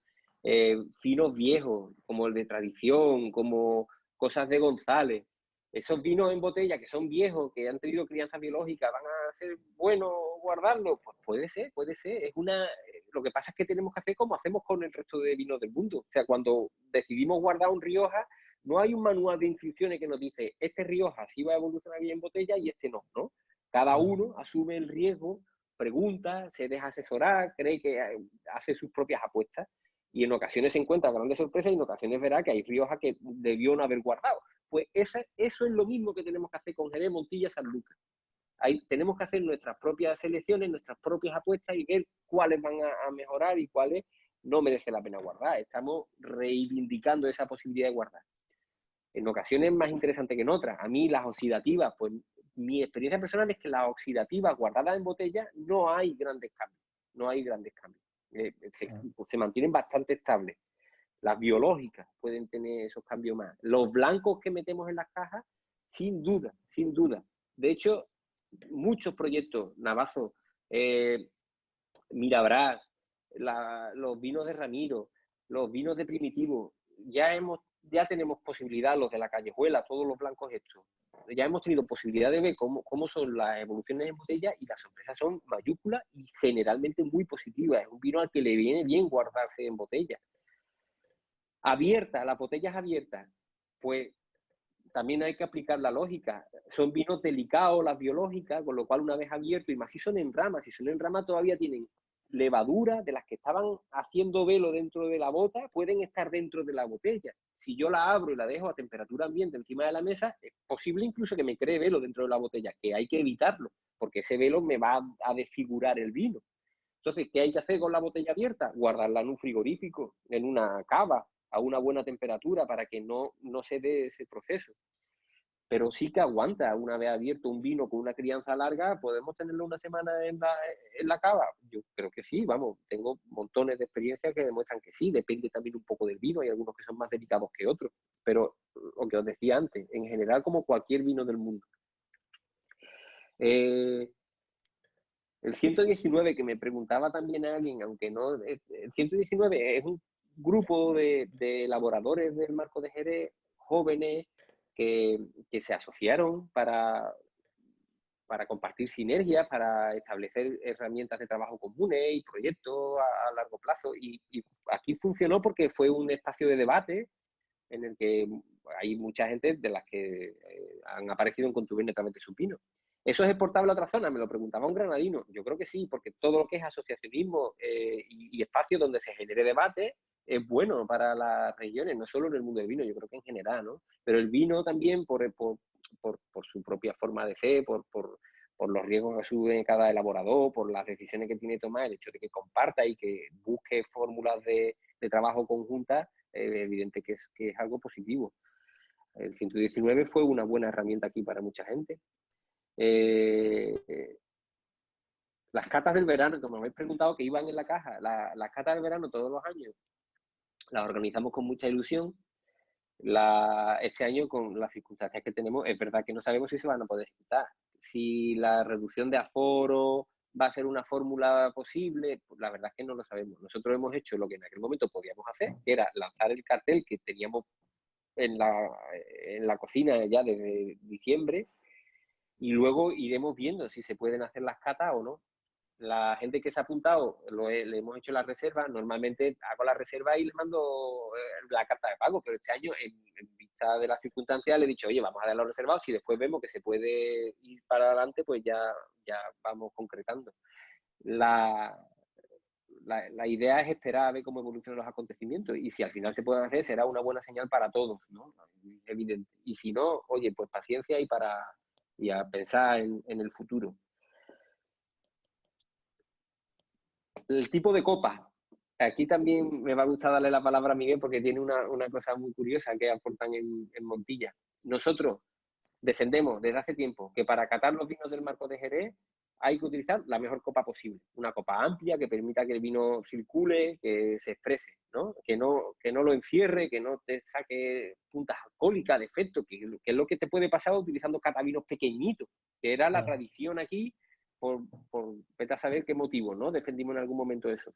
finos viejos, como el de Tradición, como cosas de González. Esos vinos en botella que son viejos, que han tenido crianza biológica, ¿van a ser buenos guardarlos? Pues puede ser, puede ser. Lo que pasa es que tenemos que hacer como hacemos con el resto de vinos del mundo. O sea, cuando decidimos guardar un Rioja, no hay un manual de instrucciones que nos dice, este Rioja sí va a evolucionar bien en botella y este no, ¿no? Cada uno asume el riesgo, pregunta, se deja asesorar, cree que hace sus propias apuestas, y en ocasiones se encuentra grandes sorpresas y en ocasiones verá que hay Rioja que debió no haber guardado. Pues eso es lo mismo que tenemos que hacer con Jerez, Montilla, San Lucas. Ahí tenemos que hacer nuestras propias selecciones, nuestras propias apuestas y ver cuáles van a mejorar y cuáles no merece la pena guardar. Estamos reivindicando esa posibilidad de guardar. En ocasiones más interesante que en otras. A mí las oxidativas, pues mi experiencia personal es que las oxidativas guardadas en botella no hay grandes cambios. No hay grandes cambios. Se mantienen bastante estables. Las biológicas pueden tener esos cambios más. Los blancos que metemos en las cajas, sin duda, sin duda. De hecho, muchos proyectos, Navazo, Mirabrás, los vinos de Ramiro, los vinos de Primitivo, ya tenemos posibilidad, los de la Callejuela, todos los blancos hechos. Ya hemos tenido posibilidad de ver cómo son las evoluciones en botella, y las sorpresas son mayúsculas y generalmente muy positivas. Es un vino al que le viene bien guardarse en botella. Abierta, las botellas abiertas, pues también hay que aplicar la lógica. Son vinos delicados, las biológicas, con lo cual una vez abierto, y más si son en rama todavía tienen levaduras de las que estaban haciendo velo dentro de la bota pueden estar dentro de la botella. Si yo la abro y la dejo a temperatura ambiente encima de la mesa, es posible incluso que me cree velo dentro de la botella, que hay que evitarlo, porque ese velo me va a desfigurar el vino. Entonces, ¿qué hay que hacer con la botella abierta? Guardarla en un frigorífico, en una cava, a una buena temperatura para que no se dé ese proceso. Pero sí que aguanta. Una vez abierto un vino con una crianza larga, ¿podemos tenerlo una semana en la cava? Yo creo que sí, vamos, tengo montones de experiencias que demuestran que sí, depende también un poco del vino, hay algunos que son más delicados que otros, pero lo que os decía antes, en general como cualquier vino del mundo. El 119, que me preguntaba también a alguien, aunque no, el 119 es un grupo de elaboradores del Marco de Jerez, jóvenes, que se asociaron para compartir sinergias, para establecer herramientas de trabajo comunes y proyectos a largo plazo. Y aquí funcionó porque fue un espacio de debate en el que hay mucha gente de las que han aparecido en Contuberne a través de su pino. ¿Eso es exportable a otra zona? Me lo preguntaba un granadino. Yo creo que sí, porque todo lo que es asociacionismo y espacio donde se genere debate es bueno para las regiones, no solo en el mundo del vino, yo creo que en general, ¿no? Pero el vino también, por su propia forma de ser, por los riesgos que asume cada elaborador, por las decisiones que tiene que tomar, el hecho de que comparta y que busque fórmulas de trabajo conjuntas, evidente que es algo positivo. El 119 fue una buena herramienta aquí para mucha gente. Las catas del verano, como me habéis preguntado, que iban en la caja, las catas del verano todos los años las organizamos con mucha ilusión. Este año, con las circunstancias que tenemos, es verdad que no sabemos si se van a poder ejecutar. Si la reducción de aforo va a ser una fórmula posible, pues la verdad es que no lo sabemos. Nosotros hemos hecho lo que en aquel momento podíamos hacer, que era lanzar el cartel que teníamos en la cocina ya desde diciembre, y luego iremos viendo si se pueden hacer las catas o no. La gente que se ha apuntado, le hemos hecho la reserva, normalmente hago la reserva y les mando la carta de pago, pero este año, en vista de las circunstancias, le he dicho, oye, vamos a dar los reservados, si después vemos que se puede ir para adelante, pues ya vamos concretando. La idea es esperar a ver cómo evolucionan los acontecimientos, y si al final se pueden hacer, será una buena señal para todos, ¿no? Evidente. Y si no, oye, pues paciencia y a pensar en el futuro. El tipo de copa. Aquí también me va a gustar darle la palabra a Miguel porque tiene una cosa muy curiosa que aportan en Montilla. Nosotros defendemos desde hace tiempo que para catar los vinos del Marco de Jerez hay que utilizar la mejor copa posible. Una copa amplia que permita que el vino circule, que se exprese, ¿no? Que no lo encierre, que no te saque puntas alcohólicas, defectos, que es lo que te puede pasar utilizando catavinos pequeñitos, que era la tradición aquí, por vete a saber qué motivo, ¿no? Defendimos en algún momento eso.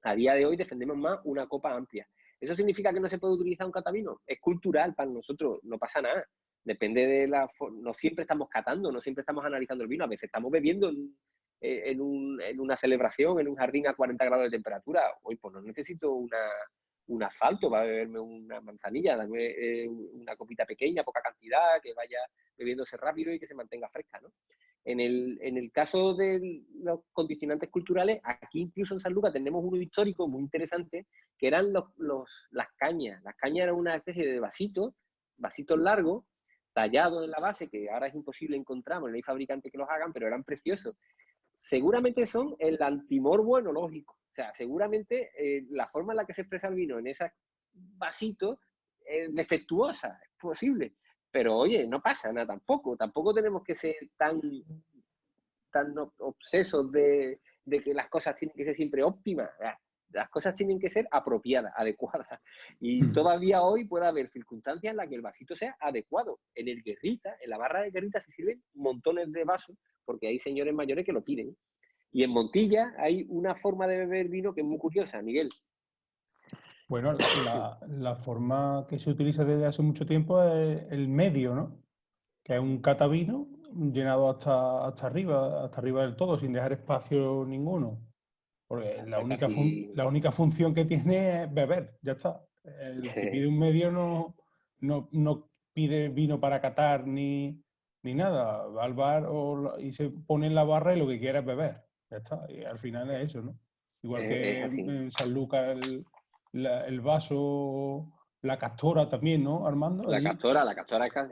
A día de hoy defendemos más una copa amplia. ¿Eso significa que no se puede utilizar un catavino? Es cultural para nosotros, no pasa nada. Depende de no siempre estamos catando, no siempre estamos analizando el vino, a veces estamos bebiendo en una celebración, en un jardín a 40 grados de temperatura. Hoy pues no necesito un asfalto para beberme una manzanilla, dame una copita pequeña, poca cantidad, que vaya bebiéndose rápido y que se mantenga fresca, ¿no? En el caso de los condicionantes culturales, aquí incluso en San Lucas tenemos uno histórico muy interesante, que eran las cañas. Las cañas eran una especie de vasitos largos, tallados en la base, que ahora es imposible encontrar, no hay fabricantes que los hagan, pero eran preciosos. Seguramente son el antimorbo enológico. O sea, seguramente la forma en la que se expresa el vino en esos vasitos es defectuosa, es posible. Pero oye, no pasa nada tampoco tenemos que ser tan obsesos de que las cosas tienen que ser siempre óptimas. Las cosas tienen que ser apropiadas, adecuadas. Y todavía hoy puede haber circunstancias en las que el vasito sea adecuado. En el Guerrita, en la barra de Guerrita se sirven montones de vasos porque hay señores mayores que lo piden. Y en Montilla hay una forma de beber vino que es muy curiosa, Miguel. Bueno, la forma que se utiliza desde hace mucho tiempo es el medio, ¿no? Que es un catavino llenado hasta arriba del todo, sin dejar espacio ninguno. Porque la única función que tiene es beber, ya está. El que pide un medio no pide vino para catar ni nada. Va al bar y se pone en la barra y lo que quiere es beber. Ya está. Y al final es eso, ¿no? Igual que Es así. en San Lucas el vaso, la castora también, ¿no, Armando? La Allí, castora,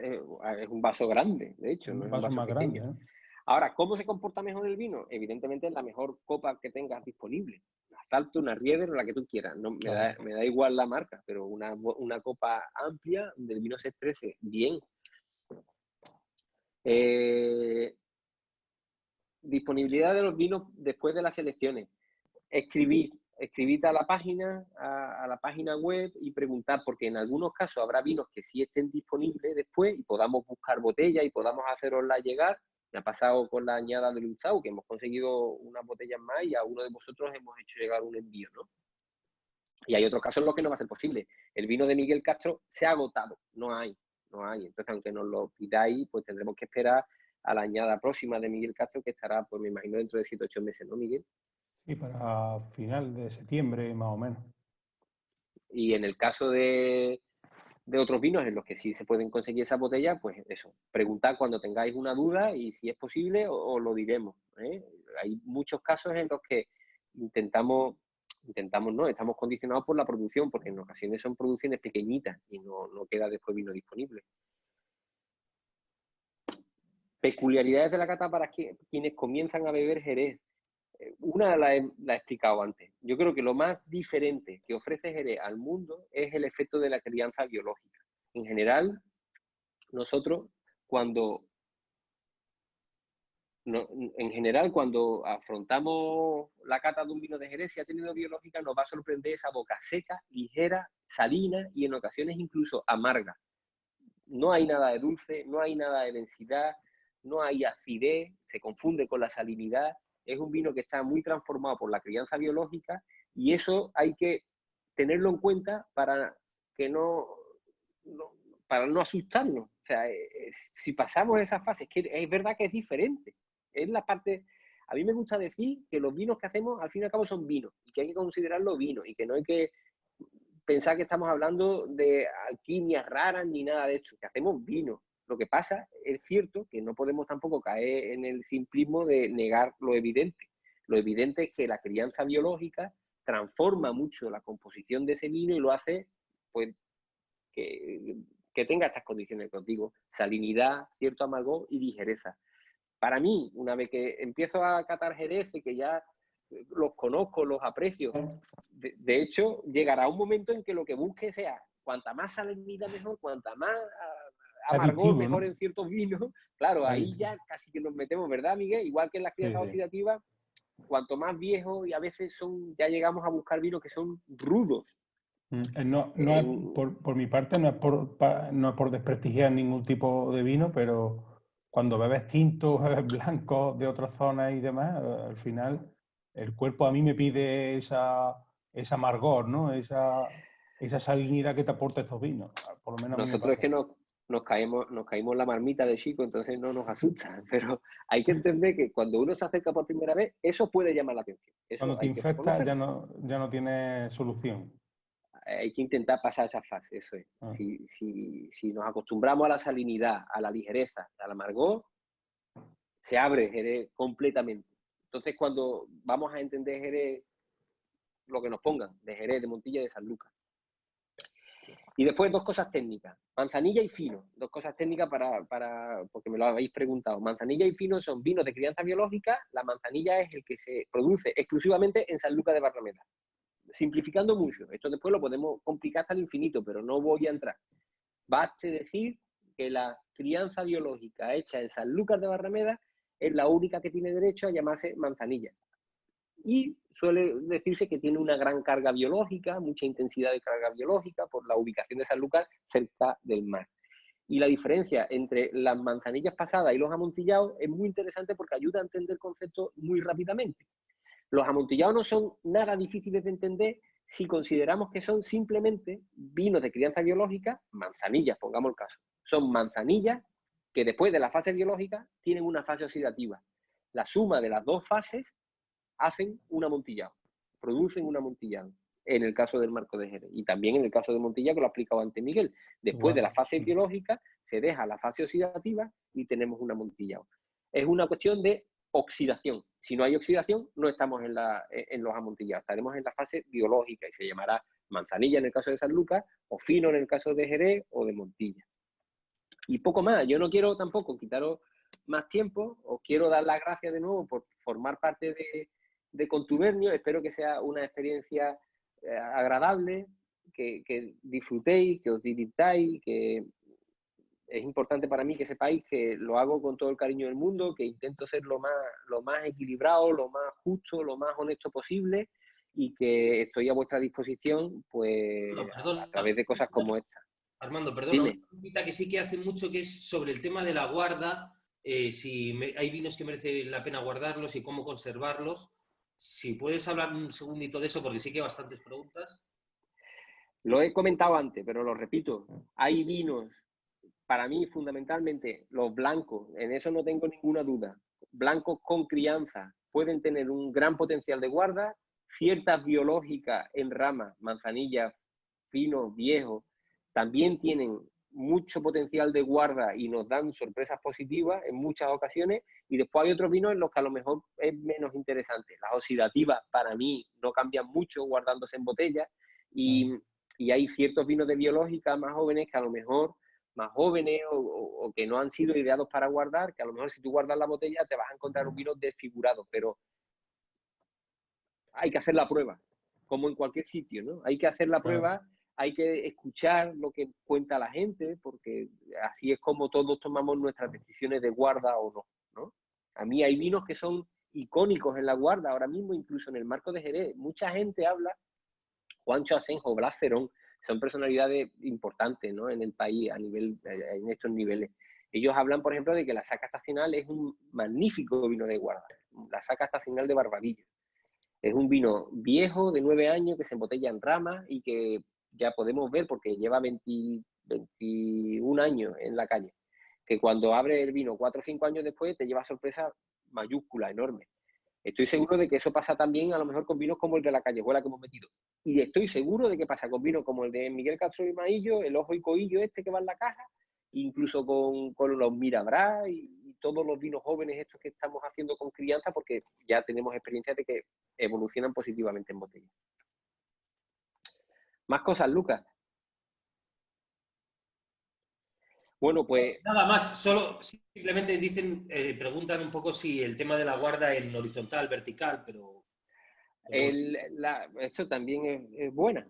es un vaso grande, de hecho, no un es un vaso vaso más grande, pequeño. ¿no? Ahora, ¿cómo se comporta mejor el vino? Evidentemente, en la mejor copa que tengas disponible. Una Salto, una Rieder o la que tú quieras. No, Claro. me da igual la marca, pero una copa amplia donde el vino se exprese bien. Disponibilidad de los vinos después de las selecciones. Escribid a la página web y preguntar, porque en algunos casos habrá vinos que sí estén disponibles después y podamos buscar botellas y podamos hacerosla llegar. Me ha pasado con la añada de Luzau, que hemos conseguido unas botellas más y a uno de vosotros hemos hecho llegar un envío, ¿no? Y hay otros casos en los que no va a ser posible. El vino de Miguel Castro se ha agotado, no hay. Entonces, aunque nos lo pidáis, pues tendremos que esperar a la añada próxima de Miguel Castro, que estará, pues me imagino, dentro de 7 o 8 meses, ¿no, Miguel? Sí, para final de septiembre, más o menos. Y en el caso de otros vinos en los que sí se pueden conseguir esa botella, pues eso, preguntad cuando tengáis una duda y si es posible os lo diremos, ¿eh? Hay muchos casos en los que intentamos no, estamos condicionados por la producción, porque en ocasiones son producciones pequeñitas y no queda después vino disponible. Peculiaridades de la cata para quienes comienzan a beber Jerez. Una la he explicado antes. Yo creo que lo más diferente que ofrece Jerez al mundo es el efecto de la crianza biológica. En general, nosotros cuando cuando afrontamos la cata de un vino de Jerez, si ha tenido biológica, nos va a sorprender esa boca seca, ligera, salina y en ocasiones incluso amarga. No hay nada de dulce, no hay nada de densidad, no hay acidez, se confunde con la salinidad. Es un vino que está muy transformado por la crianza biológica y eso hay que tenerlo en cuenta para que para no asustarnos. O sea, si pasamos esa fase, es que es verdad que es diferente. Es la parte. A mí me gusta decir que los vinos que hacemos al fin y al cabo son vinos y que hay que considerarlos vinos y que no hay que pensar que estamos hablando de alquimias raras ni nada de esto, que hacemos vino. Lo que pasa es cierto que no podemos tampoco caer en el simplismo de negar lo evidente. Lo evidente es que la crianza biológica transforma mucho la composición de ese vino y lo hace pues que tenga estas condiciones que os digo, salinidad, cierto amargor y ligereza. Para mí, una vez que empiezo a catar Jerez y que ya los conozco, los aprecio, de hecho, llegará un momento en que lo que busque sea cuanta más salinidad mejor, cuanta más amargor Adictivo, mejor ¿no? en ciertos vinos. Claro, ahí Adictivo. ya casi que nos metemos, ¿verdad, Miguel? Igual que en las Sí, crianzas sí. oxidativas, cuanto más viejos y a veces ya llegamos a buscar vinos que son rudos. No es, por mi parte, no es por desprestigiar ningún tipo de vino, pero cuando bebes tintos, bebes blancos de otras zonas y demás, al final el cuerpo a mí me pide esa amargor, ¿no? Esa salinidad que te aporta estos vinos. Por lo menos a mí me Nosotros es pasa. que nos caímos en la marmita de chico, entonces no nos asusta, pero hay que entender que cuando uno se acerca por primera vez, eso puede llamar la atención, Cuando eso te hay que infectas reconocerlo. ya no tiene solución. Hay que intentar pasar esa fase, eso es. Ah, Si nos acostumbramos a la salinidad, a la ligereza, al amargor, se abre Jerez completamente. Entonces, cuando vamos a entender Jerez, lo que nos pongan, de Jerez, de Montilla, de San Lucas. Y después dos cosas técnicas, manzanilla y fino, dos cosas técnicas porque me lo habéis preguntado. Manzanilla y fino son vinos de crianza biológica, la manzanilla es el que se produce exclusivamente en San Lucas de Barrameda. Simplificando mucho, esto después lo podemos complicar hasta el infinito, pero no voy a entrar. Baste decir que la crianza biológica hecha en San Lucas de Barrameda es la única que tiene derecho a llamarse manzanilla. Y suele decirse que tiene una gran carga biológica, mucha intensidad de carga biológica por la ubicación de Sanlúcar cerca del mar. Y la diferencia entre las manzanillas pasadas y los amontillados es muy interesante porque ayuda a entender conceptos muy rápidamente. Los amontillados no son nada difíciles de entender si consideramos que son simplemente vinos de crianza biológica, manzanillas, pongamos el caso. Son manzanillas que después de la fase biológica tienen una fase oxidativa. La suma de las dos fases hacen un amontillado, producen un amontillado, en el caso del marco de Jerez. Y también en el caso de Montilla, que lo ha explicado antes Miguel. Después de igual. la fase biológica, se deja la fase oxidativa y tenemos un amontillado. Es una cuestión de oxidación. Si no hay oxidación, no estamos en los amontillados, estaremos en la fase biológica y se llamará manzanilla en el caso de San Lucas, o fino en el caso de Jerez o de Montilla. Y poco más, yo no quiero tampoco quitaros más tiempo, os quiero dar las gracias de nuevo por formar parte de Contubernio, espero que sea una experiencia agradable, que disfrutéis, que os divirtáis, que es importante para mí que sepáis que lo hago con todo el cariño del mundo, que intento ser lo más equilibrado, lo más justo, lo más honesto posible y que estoy a vuestra disposición pues No, a través de cosas como esta. Armando, perdona, Dime. una preguntita que sí que hace mucho, que es sobre el tema de la guarda, si hay vinos que merece la pena guardarlos y cómo conservarlos. Si puedes hablar un segundito de eso, porque sí que hay bastantes preguntas. Lo he comentado antes, pero lo repito, hay vinos, para mí fundamentalmente los blancos, en eso no tengo ninguna duda, blancos con crianza pueden tener un gran potencial de guarda, ciertas biológicas en ramas, manzanillas, finos, viejos, también tienen mucho potencial de guarda y nos dan sorpresas positivas en muchas ocasiones, y después hay otros vinos en los que a lo mejor es menos interesante. Las oxidativas para mí no cambian mucho guardándose en botella, y hay ciertos vinos de biológica más jóvenes que a lo mejor más jóvenes o que no han sido ideados para guardar, que a lo mejor si tú guardas la botella te vas a encontrar un vino desfigurado, pero hay que hacer la prueba, como en cualquier sitio, ¿no? Hay que hacer la prueba, hay que escuchar lo que cuenta la gente, porque así es como todos tomamos nuestras decisiones de guarda o no, ¿no? A mí hay vinos que son icónicos en la guarda, ahora mismo incluso en el marco de Jerez. Mucha gente habla, Juancho Asenjo, Blas Cerón, son personalidades importantes, ¿no?, en el país a nivel, en estos niveles. Ellos hablan, por ejemplo, de que la saca estacional es un magnífico vino de guarda, la saca estacional de Barbadillo. Es un vino viejo, de 9 años, que se embotella en ramas y que ya podemos ver, porque lleva 21 años en la calle, que cuando abre el vino 4 o 5 años después te lleva sorpresa mayúscula, enorme. Estoy seguro de que eso pasa también a lo mejor con vinos como el de la Callejuela que hemos metido. Y estoy seguro de que pasa con vinos como el de Miguel Castro y Maillo, el Ojo y Coillo este que va en la caja, incluso con los Mirabrás y todos los vinos jóvenes estos que estamos haciendo con crianza, porque ya tenemos experiencia de que evolucionan positivamente en botella. Más cosas, Lucas. Bueno, pues... Nada más, solo simplemente dicen, preguntan un poco si el tema de la guarda en horizontal, vertical, pero... Esto también es buena.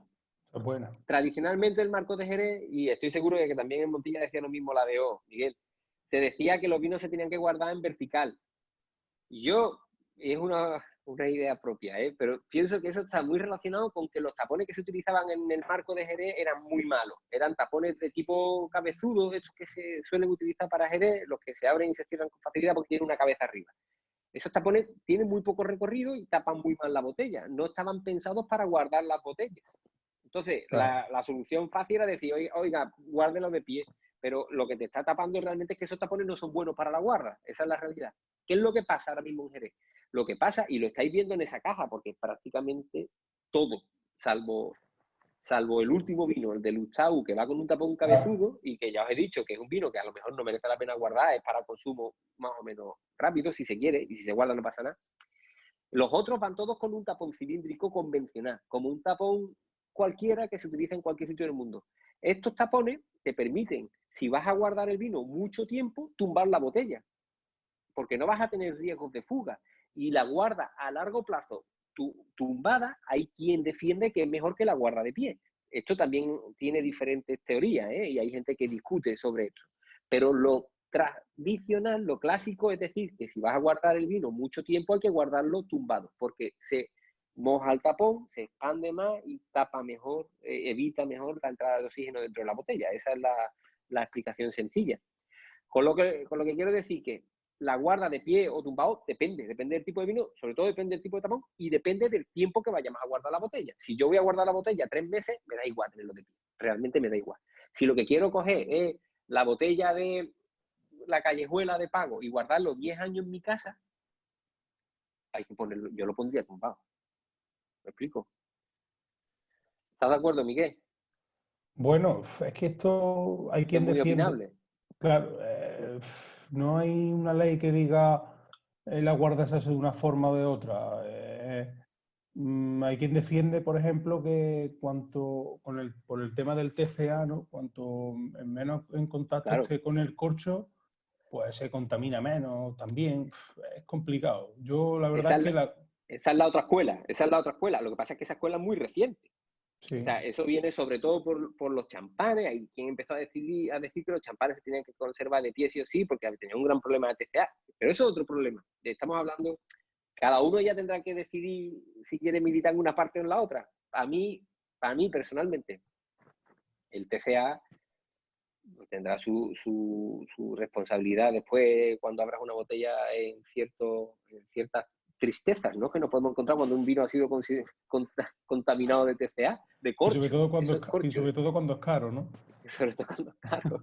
Es buena. Tradicionalmente el marco de Jerez, y estoy seguro de que también en Montilla decía lo mismo la de O, Miguel, te decía que los vinos se tenían que guardar en vertical. Yo, es una idea propia, pero pienso que eso está muy relacionado con que los tapones que se utilizaban en el marco de Jerez eran muy malos. Eran tapones de tipo cabezudo, estos que se suelen utilizar para Jerez, los que se abren y se cierran con facilidad porque tienen una cabeza arriba. Esos tapones tienen muy poco recorrido y tapan muy mal la botella. No estaban pensados para guardar las botellas. Entonces, claro, la solución fácil era decir, oiga, guárdelo de pie. Pero lo que te está tapando realmente es que esos tapones no son buenos para la guarda. Esa es la realidad. ¿Qué es lo que pasa ahora mismo en Jerez? Lo que pasa, y lo estáis viendo en esa caja, porque prácticamente todo, salvo el último vino, el de Lustau, que va con un tapón cabezudo, y que ya os he dicho que es un vino que a lo mejor no merece la pena guardar, es para consumo más o menos rápido, si se quiere, y si se guarda no pasa nada. Los otros van todos con un tapón cilíndrico convencional, como un tapón cualquiera que se utiliza en cualquier sitio del mundo. Estos tapones te permiten, si vas a guardar el vino mucho tiempo, tumbar la botella, porque no vas a tener riesgos de fuga. Y la guarda a largo plazo tumbada, hay quien defiende que es mejor que la guarda de pie. Esto también tiene diferentes teorías, y hay gente que discute sobre esto. Pero lo tradicional, lo clásico, es decir, que si vas a guardar el vino mucho tiempo hay que guardarlo tumbado, porque se moja el tapón, se expande más y tapa mejor, evita mejor la entrada de oxígeno dentro de la botella. Esa es la explicación sencilla. Con lo que quiero decir que la guarda de pie o tumbado depende del tipo de vino, sobre todo depende del tipo de tapón y depende del tiempo que vayamos a guardar la botella. Si yo voy a guardar la botella 3 meses, me da igual tenerlo de pie, realmente me da igual. Si lo que quiero coger es la botella de la Callejuela de Pago y guardarlo 10 años en mi casa, hay que ponerlo, yo lo pondría tumbado. ¿Me explico? ¿Estás de acuerdo, Miguel? Bueno, es que esto hay quien es muy defiende. opinable. Claro, no hay una ley que diga la guarda se hace de una forma o de otra. Hay quien defiende, por ejemplo, que por el tema del TCA, ¿no? Cuanto menos en contacto Claro, esté con el corcho, pues se contamina menos también. Es complicado. Yo la verdad esa es es que la, esa es la otra escuela, esa es la otra escuela. Lo que pasa es que esa escuela es muy reciente. O sí, sea, eso viene sobre todo por los champanes. Hay quien empezó a decir que los champanes se tenían que conservar de pie sí o sí porque tenía un gran problema de TCA. Pero eso es otro problema. Estamos hablando, cada uno ya tendrá que decidir si quiere militar en una parte o en la otra. Para mí personalmente, el TCA tendrá su responsabilidad después cuando abras una botella en ciertas tristezas, ¿no? Que nos podemos encontrar cuando un vino ha sido contaminado de TCA, de y sobre corcho. todo cuando Eso es y corcho, sobre todo cuando es caro, ¿no? sobre todo cuando es caro.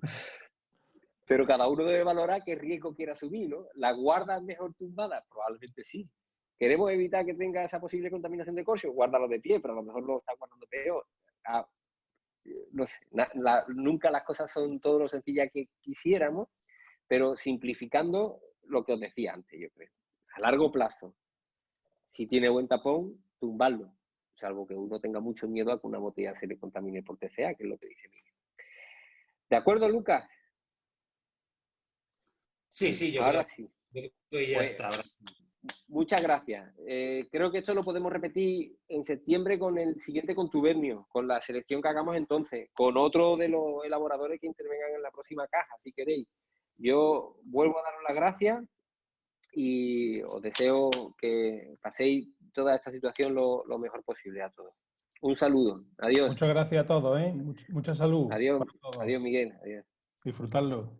Pero cada uno debe valorar qué riesgo quiere asumir, ¿no? ¿La guarda mejor tumbada? Probablemente sí. ¿Queremos evitar que tenga esa posible contaminación de corcho? Guárdalo de pie, pero a lo mejor lo está guardando peor. No sé, nunca las cosas son todo lo sencillas que quisiéramos, pero simplificando lo que os decía antes, yo creo. A largo plazo, si tiene buen tapón, tumbarlo, salvo que uno tenga mucho miedo a que una botella se le contamine por TCA, que es lo que dice Miguel. ¿De acuerdo, Lucas? Sí, sí, Ahora sí. yo creo que ya Pues está. muchas gracias. Creo que esto lo podemos repetir en septiembre con el siguiente contubernio, con la selección que hagamos entonces, con otro de los elaboradores que intervengan en la próxima caja, si queréis. Yo vuelvo a daros las gracias y os deseo que paséis toda esta situación lo mejor posible a todos. Un saludo. Adiós. Muchas gracias a todos, ¿eh? Mucha salud Adiós. para todos. Adiós, Miguel. Adiós. Disfrutarlo.